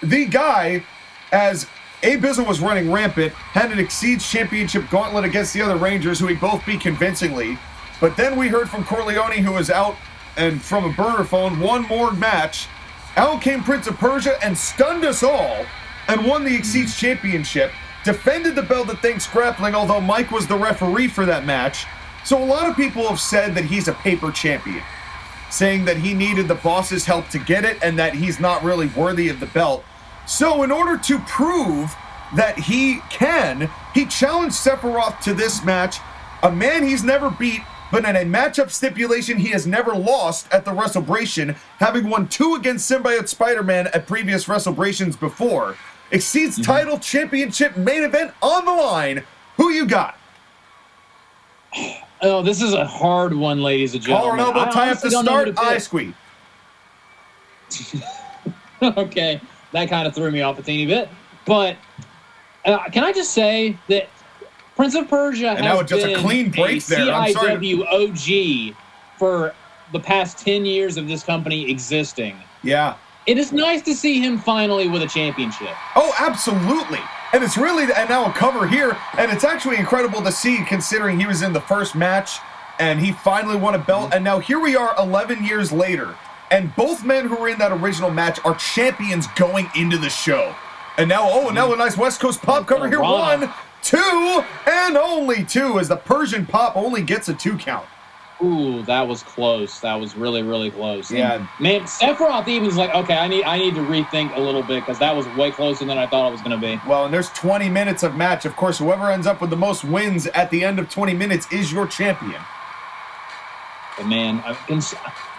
The guy, as Abizzle was running rampant, had an XYZ Championship gauntlet against the other Rangers, who he both beat convincingly. But then we heard from Corleone, who was out and from a burner phone, one more match. Out came Prince of Persia and stunned us all and won the XYZ Championship. Defended the belt at Thanks Grappling, although Mike was the referee for that match. So a lot of people have said that he's a paper champion, saying that he needed the boss's help to get it and that he's not really worthy of the belt. So in order to prove that he can, he challenged Sephiroth to this match, a man he's never beat, but in a matchup stipulation he has never lost at the Wrestle-Bration, having won 2 against Symbiote Spider-Man at previous Wrestle-Brations before. XYZ title championship main event on the line. Who you got? Oh, this is a hard one, ladies and gentlemen. Collar and elbow tie up to start. Eye squeeze. Okay, that kind of threw me off a teeny bit. But can I just say that Prince of Persia has been a clean break there. CIW OG for the past 10 years of this company existing. Yeah. It is nice to see him finally with a championship. Oh, absolutely. And it's really, and now a cover here, and it's actually incredible to see considering he was in the first match and he finally won a belt, and now here we are 11 years later, and both men who were in that original match are champions going into the show. And now, now a nice West Coast pop cover here. 1, 2, and only 2, as the Persian pop only gets a 2 count. Ooh, that was close. That was really, really close. Yeah. And, man, Sephiroth even's like, okay, I need to rethink a little bit because that was way closer than I thought it was going to be. Well, and there's 20 minutes of match. Of course, whoever ends up with the most wins at the end of 20 minutes is your champion. But, man,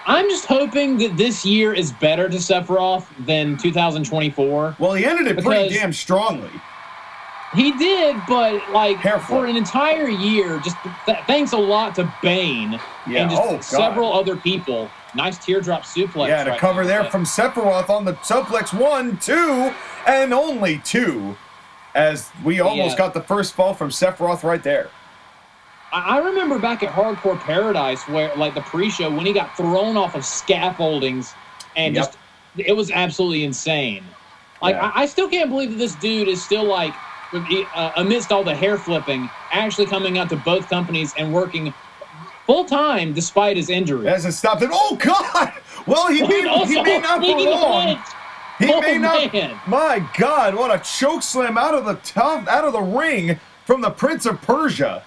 I'm just hoping that this year is better to Sephiroth than 2024. Well, he ended it pretty damn strongly. He did, but like Careful. for an entire year, just thanks a lot to Bane and just several other people. Nice teardrop suplex. Yeah, to cover there from Sephiroth on the suplex. 1, 2, and only 2, as we almost got the first fall from Sephiroth right there. I remember back at Hardcore Paradise where, like, the pre-show when he got thrown off of scaffoldings and just it was absolutely insane. Like I still can't believe that this dude is still like. Amidst all the hair flipping, actually coming out to both companies and working full-time despite his injury. Hasn't stopped it. Oh, God! Well, he may not for long. He may not. My God, what a choke slam out of the ring from the Prince of Persia.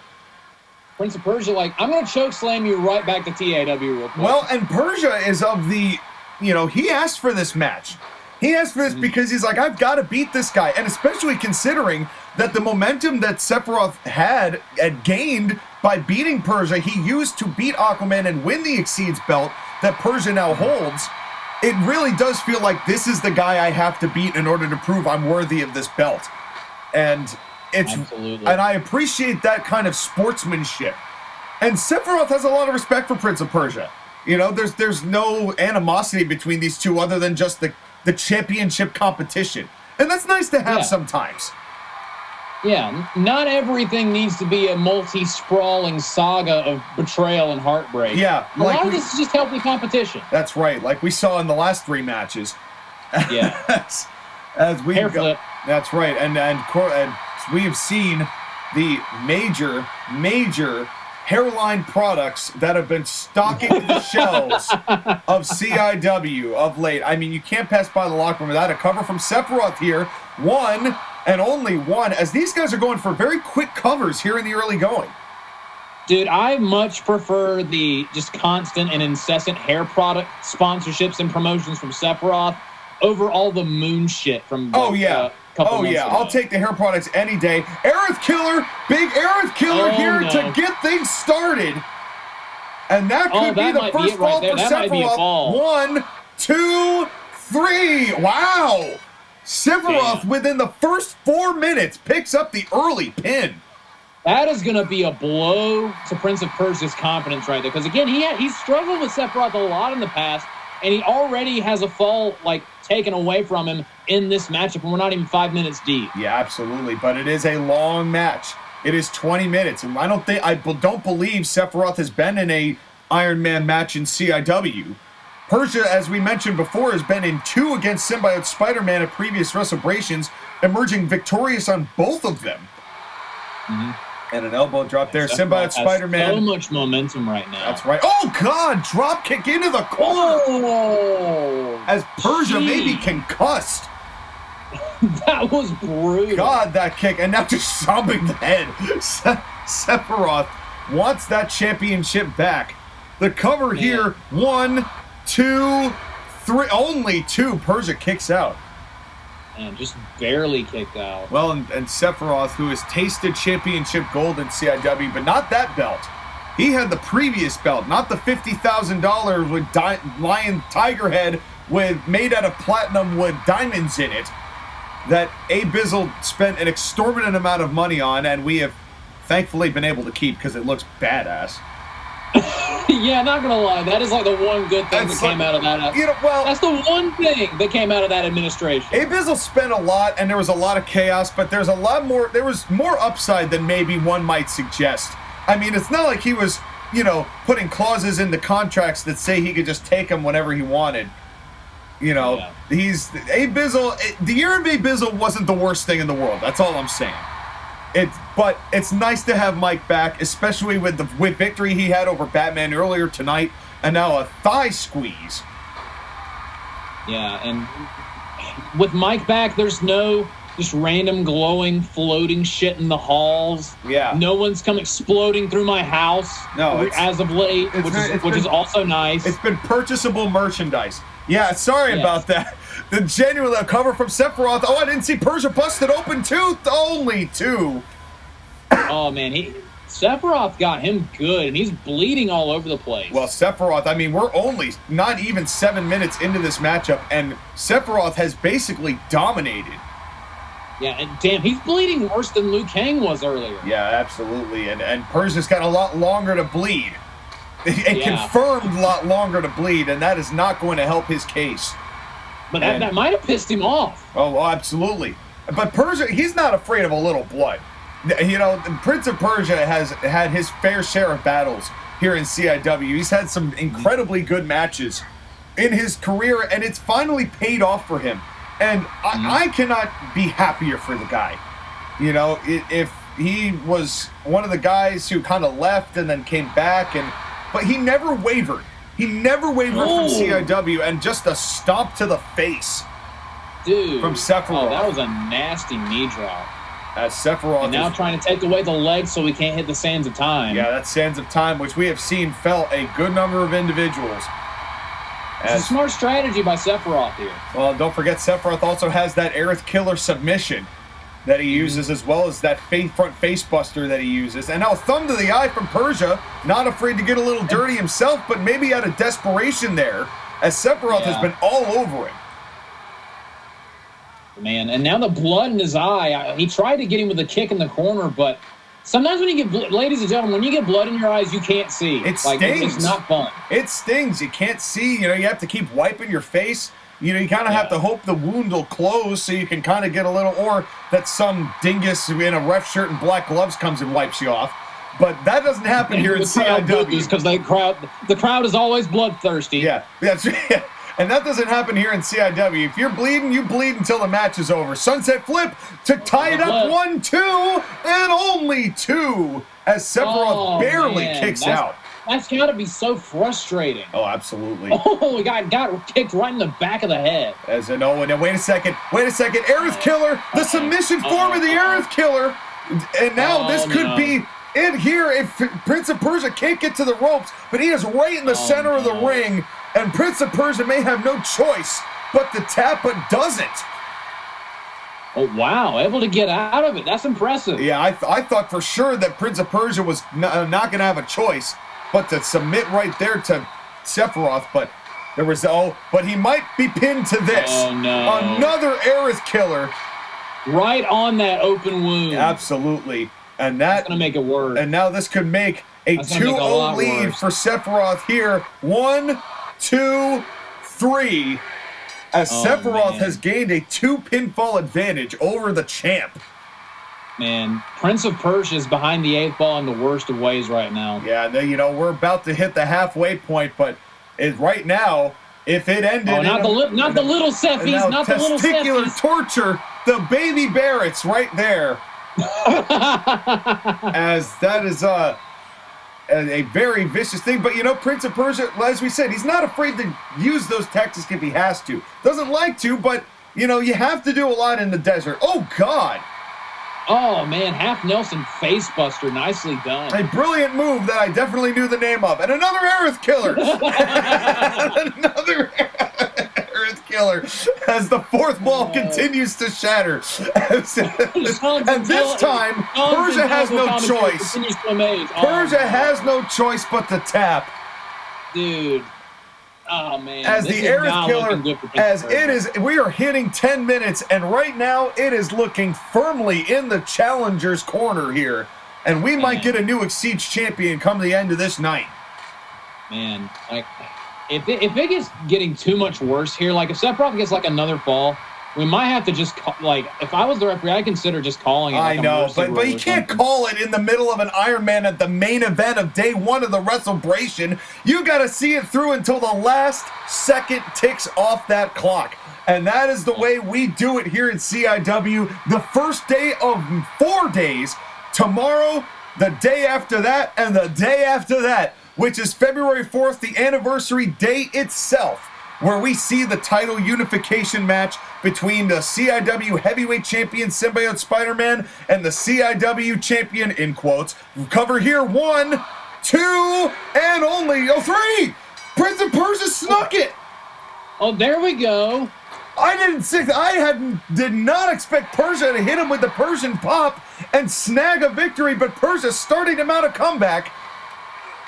Prince of Persia, like, I'm going to choke slam you right back to TAW real quick. Well, and Persia is of the, he asked for this match. He asked for this because he's like, I've got to beat this guy. And especially considering that the momentum that Sephiroth had gained by beating Persia, he used to beat Aquaman and win the XYZ belt that Persia now holds. It really does feel like this is the guy I have to beat in order to prove I'm worthy of this belt. And it's absolutely. And I appreciate that kind of sportsmanship. And Sephiroth has a lot of respect for Prince of Persia. There's no animosity between these two other than just the championship competition. And that's nice to have sometimes. Yeah, not everything needs to be a multi-sprawling saga of betrayal and heartbreak. Yeah. A lot of this is just healthy competition. That's right, like we saw in the last 3 matches. Yeah. as we hair flip. That's right, and we have seen the major hairline products that have been stocking the shelves of CIW of late. I mean, you can't pass by the locker room without a cover from Sephiroth here. 1 and only 1, as these guys are going for very quick covers here in the early going. Dude, I much prefer the just constant and incessant hair product sponsorships and promotions from Sephiroth over all the moon shit from couple months ago. I'll take the hair products any day. Aerith Killer, big Aerith Killer here to get things started. And that could be the first fall for Sephiroth. 1, 2, 3. Wow. Sephiroth, within the first 4 minutes, picks up the early pin. That is going to be a blow to Prince of Persia's confidence right there. Because, again, he's struggled with Sephiroth a lot in the past, and he already has a fall, taken away from him in this matchup, and we're not even 5 minutes deep. Yeah, absolutely. But it is a long match. It is 20 minutes, and I don't believe Sephiroth has been in a Ironman match in CIW. Persia, as we mentioned before, has been in 2 against Symbiote Spider-Man at previous Wres11eBrations, emerging victorious on both of them. Mm-hmm. And an elbow drop there. Symbiote Spider-Man. So much momentum right now. That's right. Oh, God! Drop kick into the corner! Oh, as Persia may be concussed. That was brutal. God, that kick. And now just sobbing the head. Sephiroth wants that championship back. The cover here. 1, 2, 3. Only 2. Persia kicks out. And just barely kicked out. Well, and Sephiroth, who has tasted championship gold in CIW, but not that belt. He had the previous belt, not the $50,000 with lion tiger head made out of platinum with diamonds in it that Abizzle spent an exorbitant amount of money on, and we have thankfully been able to keep because it looks badass. Yeah, not gonna lie, that is the one good thing that came out of that. That's the one thing that came out of that administration. Abizzle spent a lot, and there was a lot of chaos, but there was more upside than maybe one might suggest. I mean, it's not like he was, putting clauses in the contracts that say he could just take them whenever he wanted. He's Abizzle. The year of Abizzle wasn't the worst thing in the world. That's all I'm saying. But it's nice to have Mike back, especially with the victory he had over Batman earlier tonight, and now a thigh squeeze. Yeah, and with Mike back, there's no just random glowing, floating shit in the halls. Yeah. No one's come exploding through my house as of late, which is also nice. It's been purchasable merchandise. Yeah, sorry about that. The genuine cover from Sephiroth. Oh, I didn't see Persia busted open too. Only 2. Oh, man. Sephiroth got him good, and he's bleeding all over the place. Well, Sephiroth, I mean, we're only not even 7 minutes into this matchup, and Sephiroth has basically dominated. Yeah, and damn, he's bleeding worse than Liu Kang was earlier. Yeah, absolutely. And Persia's got a lot longer to bleed. It confirmed a lot longer to bleed, and that is not going to help his case. But that might have pissed him off. Oh, absolutely. But Persia, he's not afraid of a little blood. The Prince of Persia has had his fair share of battles here in CIW. He's had some incredibly good matches in his career, and it's finally paid off for him. And I cannot be happier for the guy. If he was one of the guys who kind of left and then came back, but he never wavered. He never wavered from CIW, and just a stomp to the face. Dude. From Sephiroth. Oh, that was a nasty knee drop. As Sephiroth and now trying to take away the legs so we can't hit the Sands of Time. Yeah, that's Sands of Time, which we have seen fell a good number of individuals. It's a smart strategy by Sephiroth here. Well, don't forget Sephiroth also has that Aerith Killer submission that he uses, as well as that front face buster that he uses. And now a thumb to the eye from Persia, not afraid to get a little dirty himself, but maybe out of desperation there, as Sephiroth has been all over him. Man, and now the blood in his eye. He tried to get him with a kick in the corner, but sometimes when you get, ladies and gentlemen, when you get blood in your eyes, you can't see. It stings. It's not fun. It stings. You can't see. You have to keep wiping your face. You kind of have to hope the wound will close so you can kind of get a little, or that some dingus in a ref shirt and black gloves comes and wipes you off. But that doesn't happen here in CIW. Because the crowd is always bloodthirsty. Yeah, that's right. And that doesn't happen here in CIW. If you're bleeding, you bleed until the match is over. Sunset flip to tie it up 1-2, and only 2 as Sephiroth barely kicks out. That's got to be so frustrating. Oh, absolutely. Oh, he got kicked right in the back of the head. As an and wait a second. Aerith Killer, the submission form of the Aerith Killer. And now this could be in here if Prince of Persia can't get to the ropes, but he is right in the center of the ring, and Prince of Persia may have no choice but to tap, but doesn't. Oh, wow. Able to get out of it. That's impressive. Yeah, I thought for sure that Prince of Persia was not going to have a choice but to submit right there to Sephiroth, but there was, but he might be pinned to this. Oh, no. Another Aerith killer. Right on that open wound. Absolutely. And that's going to make it worse. And now this could make a 2-0 lead for Sephiroth here. 1, 2, 3. As Sephiroth has gained a 2-pinfall advantage over the champ. Man, Prince of Persia is behind the 8th ball in the worst of ways right now. Yeah, you know, we're about to hit the halfway point, but right now, if it ended... Oh, not the little Sephies, not the little testicular Sephies. torture, the baby Barrett's right there. As that is a very vicious thing. But, you know, Prince of Persia, as we said, he's not afraid to use those tactics if he has to. Doesn't like to, but, you know, you have to do a lot in the desert. Oh, God. Oh, man, half Nelson face buster. Nicely done. A brilliant move that I definitely knew the name of. And another Aerith killer. Another Aerith killer as the 4th ball continues to shatter. And this time, Persia has no choice. Persia has no choice but to tap. Dude. Oh, man. As the Aerith killer, as it is, we are hitting 10 minutes, and right now it is looking firmly in the challenger's corner here. And we might get a new XYZ champion come the end of this night. Man, like, if it gets getting too much worse here, like if Sephiroth gets like another fall, we might have to just like, if I was the referee, I'd consider just calling it. Like I know, but you can't call it in the middle of an Ironman at the main event of day 1 of the Wrestle-bration. You got to see it through until the last second ticks off that clock. And that is the way we do it here in CIW. The first day of 4 days, tomorrow, the day after that, and the day after that, which is February 4th, the anniversary day itself, where we see the title unification match between the CIW Heavyweight Champion Symbiote Spider-Man and the CIW Champion, in quotes. Cover here, 1, 2, and only 3! Prince of Persia snuck it! Oh, there we go. Did not expect Persia to hit him with the Persian pop and snag a victory, but Persia starting him out a comeback.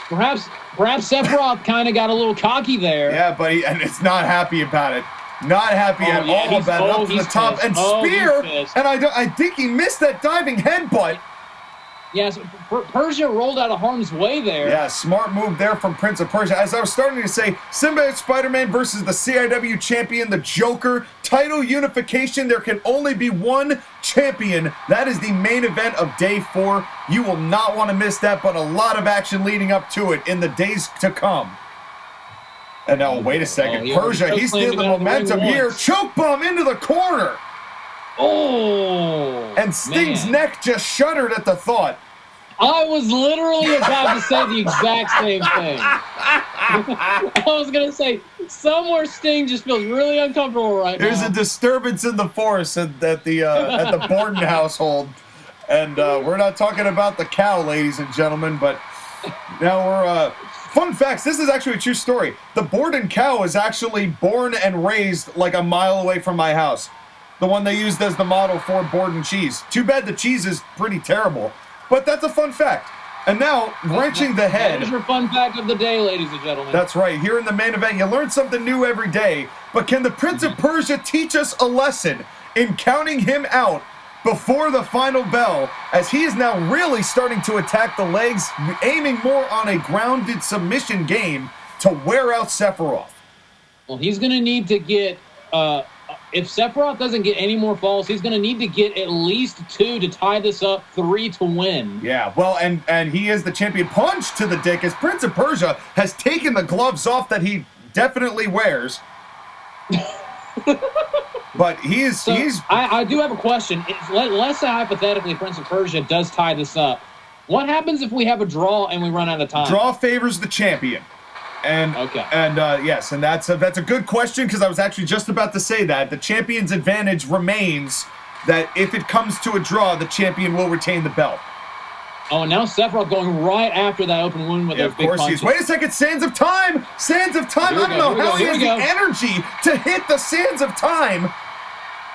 Perhaps Sephiroth kind of got a little cocky there. Yeah, but and it's not happy about it. Not happy at all about it. Up to the top pissed. and spear, and I think he missed that diving headbutt. Yes, Persia rolled out of harm's way there. Yeah, smart move there from Prince of Persia. As I was starting to say, Symbiote Spider-Man versus the CIW champion, the Joker. Title unification. There can only be one champion. That is the main event of day 4. You will not want to miss that, but a lot of action leading up to it in the days to come. And now, wait a second. Persia, he's stealing the momentum here. Choke bomb into the corner. Oh, and Sting's neck just shuddered at the thought. I was literally about to say the exact same thing. I was going to say, somewhere Sting just feels really uncomfortable right now. There's a disturbance in the force at the Borden household. And we're not talking about the cow, ladies and gentlemen, but now we're... Fun facts, this is actually a true story. The Borden cow is actually born and raised like a mile away from my house. The one they used as the model for Borden cheese. Too bad the cheese is pretty terrible, but that's a fun fact. And now, wrenching the head. That is your fun fact of the day, ladies and gentlemen. That's right. Here in the main event, you learn something new every day. But can the Prince of Persia teach us a lesson in counting him out before the final bell, as he is now really starting to attack the legs, aiming more on a grounded submission game to wear out Sephiroth? Well, he's going to need to get... if Sephiroth doesn't get any more falls, he's going to need to get at least 2 to tie this up, 3 to win. Yeah, well, and he is the champion. Punch to the dick as Prince of Persia has taken the gloves off that he definitely wears. But he's... I do have a question. Let's say hypothetically Prince of Persia does tie this up. What happens if we have a draw and we run out of time? Draw favors the champion. And yes, and that's a good question, because I was actually just about to say that. The champion's advantage remains that if it comes to a draw, the champion will retain the belt. Oh, and now Sephiroth going right after that open wound with those big punches. Wait a second, Sands of Time! Sands of Time! I don't know how he has the energy to hit the Sands of Time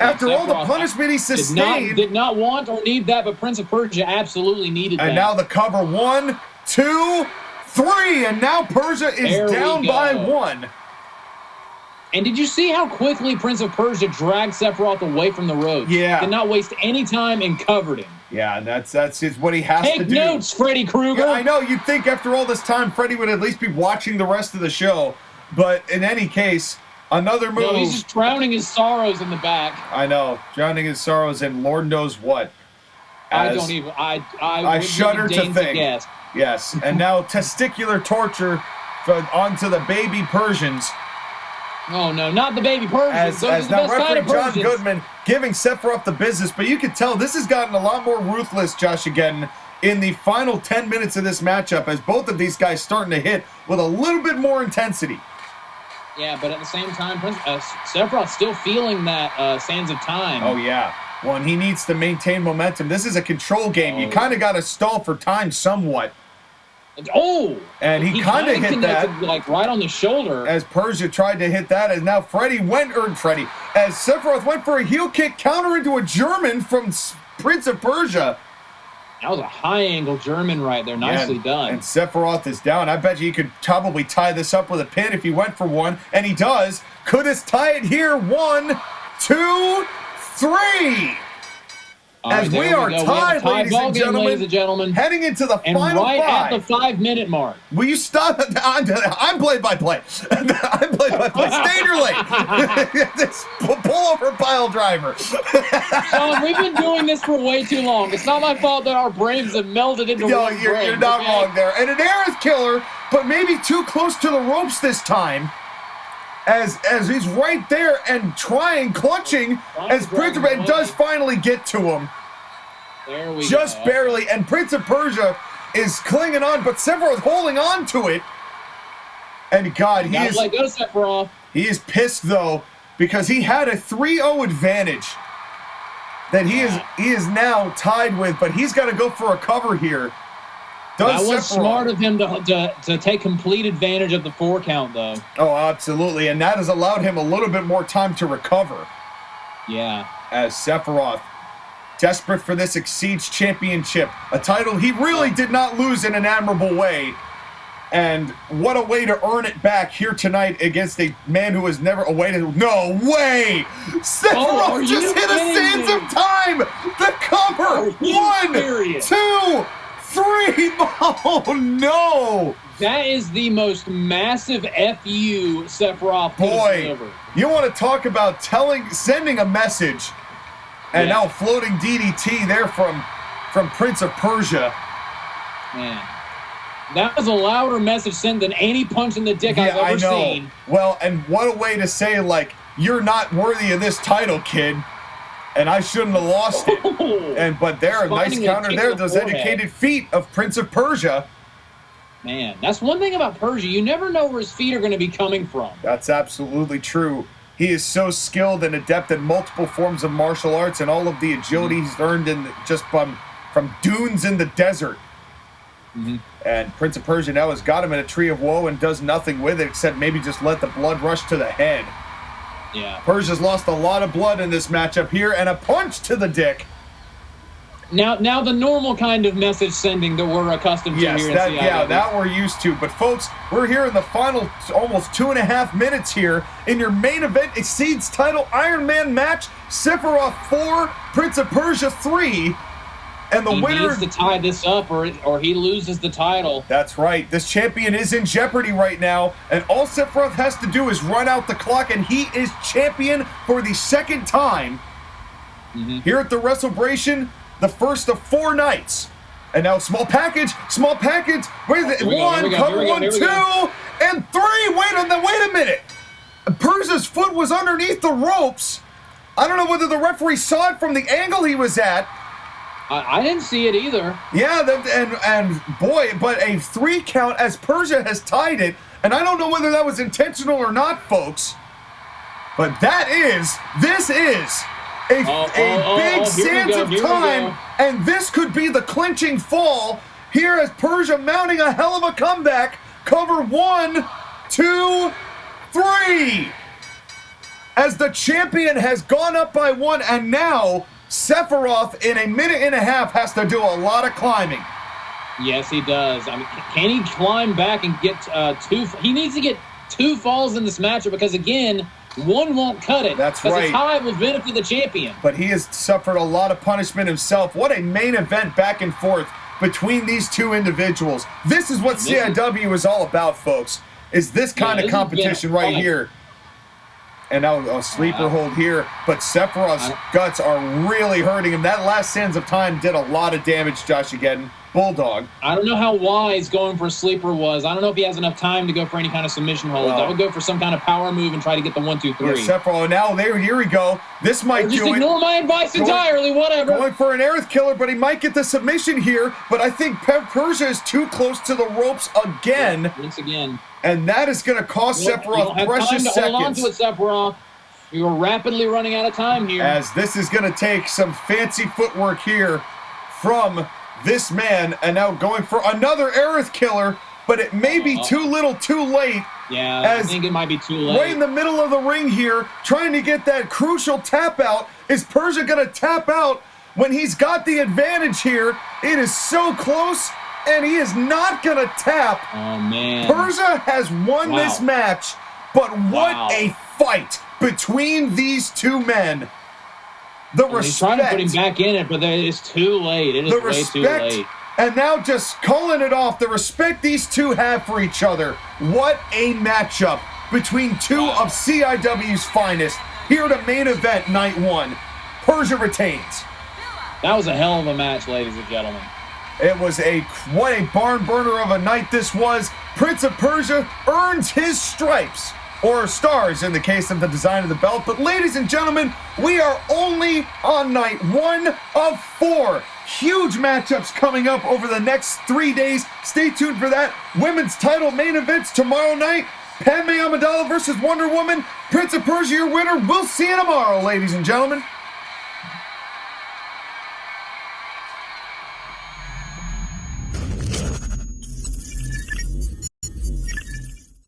after all the punishment he sustained. Did not want or need that, but Prince of Persia absolutely needed that. And now the cover, 1, 2, 3, and now Persia is down by 1. And did you see how quickly Prince of Persia dragged Sephiroth away from the ropes? Yeah. Did not waste any time and covered him. Yeah, that's just what he has to do. Take notes, Freddy Krueger. Yeah, I know. You'd think after all this time, Freddy would at least be watching the rest of the show. But in any case, another move. No, he's just drowning his sorrows in the back. I know. Drowning his sorrows in Lord knows what. I shudder to think. Yes. And now testicular torture onto the baby Persians. Oh, no, not the baby Persians. As now referee John Goodman giving Sephiroth the business. But you can tell this has gotten a lot more ruthless, JOSHAGEDDON, in the final 10 minutes of this matchup as both of these guys starting to hit with a little bit more intensity. Yeah, but at the same time, Sephiroth's still feeling that Sands of Time. Oh, yeah. Well, and he needs to maintain momentum. This is a control game. You kind of got to stall for time somewhat. Oh! And he kind of hit that. Like right on the shoulder. As Persia tried to hit that, and now as Sephiroth went for a heel kick counter into a German from Prince of Persia. That was a high-angle German right there. Nicely done. And Sephiroth is down. I bet you he could probably tie this up with a pin if he went for one, and he does. Could this tie it here? 1, 2, 3. As we are tied, ladies and gentlemen, heading into the final 5. At the 5-minute mark. Will you stop? I'm play-by-play. I'm play-by-play. Stay in your lane. This pull-over pile driver. Sean, we've been doing this for way too long. It's not my fault that our brains have melded into one brain. You're not wrong there. And an air is killer, but maybe too close to the ropes this time. As he's right there and clutching, as Prince of Persia does finally get to him. There we Just barely, and Prince of Persia is clinging on, but Sephiroth holding on to it. And God, he is... let go, Sephiroth. He is pissed, though, because he had a 3-0 advantage that he is now tied with, but he's got to go for a cover here. That was smart of him to take complete advantage of the 4 count, though. Oh, absolutely. And that has allowed him a little bit more time to recover. Yeah. As Sephiroth, desperate for this XYZ Championship, a title he really did not lose in an admirable way. And what a way to earn it back here tonight against a man who has never awaited. No way! Sephiroth just hit a Sands of Time! The cover! 1, 2, 3! Oh no! That is the most massive FU Sephiroth could have delivered. You want to talk about sending a message, and now floating DDT there from Prince of Persia. Man, that was a louder message sent than any punch in the dick I've ever seen. Well, and what a way to say, like, you're not worthy of this title, kid. And I shouldn't have lost it. But there, a nice counter there. Those educated feet of Prince of Persia. Man, that's one thing about Persia. You never know where his feet are going to be coming from. That's absolutely true. He is so skilled and adept in multiple forms of martial arts and all of the agility he's earned just from dunes in the desert. And Prince of Persia now has got him in a tree of woe and does nothing with it except maybe just let the blood rush to the head. Yeah. Persia's lost a lot of blood in this matchup here, and a punch to the dick. Now the normal kind of message sending that we're accustomed to here in CIW. Yeah, that we're used to. But folks, we're here in the final almost 2.5 minutes here in your main event XYZ title Ironman match. Sephiroth 4, Prince of Persia 3. And the winner needs to tie this up or he loses the title. That's right. This champion is in jeopardy right now, and all Sephiroth has to do is run out the clock, and he is champion for the 2nd time here at the Wrestle-Bration, the first of 4 nights. And now small package. Wait a minute. 1, cover 1, 2, and 3. Wait a minute. Persia's foot was underneath the ropes. I don't know whether the referee saw it from the angle he was at. I didn't see it either. Yeah, and boy, but a 3 count as Persia has tied it, and I don't know whether that was intentional or not, folks. But this is a big sands of time, and this could be the clinching fall. Here is Persia mounting a hell of a comeback. Cover 1, 2, 3. As the champion has gone up by 1, and now Sephiroth in a minute and a half has to do a lot of climbing. Yes, he does. I mean, can he climb back and get 2? He needs to get 2 falls in this matchup because, again, 1 won't cut it. That's right. Because a tie will benefit the champion. But he has suffered a lot of punishment himself. What a main event back and forth between these 2 individuals. This is what CIW is all about, folks, is this kind of competition right here. And now a sleeper hold here, but Sephiroth's guts are really hurting him. That last sands of time did a lot of damage, JOSHAGEDDON. Bulldog. I don't know how wise going for a sleeper was. I don't know if he has enough time to go for any kind of submission hold. I would go for some kind of power move and try to get the 1, 2, 3. Yeah, Sephiroth, now here we go. This might do it. Just ignore my advice entirely, whatever. Going for an Aerith killer, but he might get the submission here. But I think Persia is too close to the ropes again. Yeah, once again. And that is going to cost Sephiroth precious seconds. Hold on to it, Sephiroth. We were rapidly running out of time here. As this is going to take some fancy footwork here from this man, and now going for another Aerith killer, but it may be too little too late. Yeah, I think it might be too late. Right in the middle of the ring here, trying to get that crucial tap out. Is Persia going to tap out when he's got the advantage here? It is so close, and he is not going to tap. Oh, man. Persia has won this match, but what a fight between these 2 men. The respect. He's trying to put him back in it, but it's too late. It is way too late. And now just calling it off. The respect these 2 have for each other. What a matchup between 2 of CIW's finest. Here to main event night 1. Persia retains. That was a hell of a match, ladies and gentlemen. It was what a barn burner of a night this was. Prince of Persia earns his stripes. Or stars in the case of the design of the belt. But ladies and gentlemen, we are only on night 1 of 4. Huge matchups coming up over the next 3 days. Stay tuned for that. Women's title main events tomorrow night. Padme Amidala versus Wonder Woman. Prince of Persia, your winner. We'll see you tomorrow, ladies and gentlemen.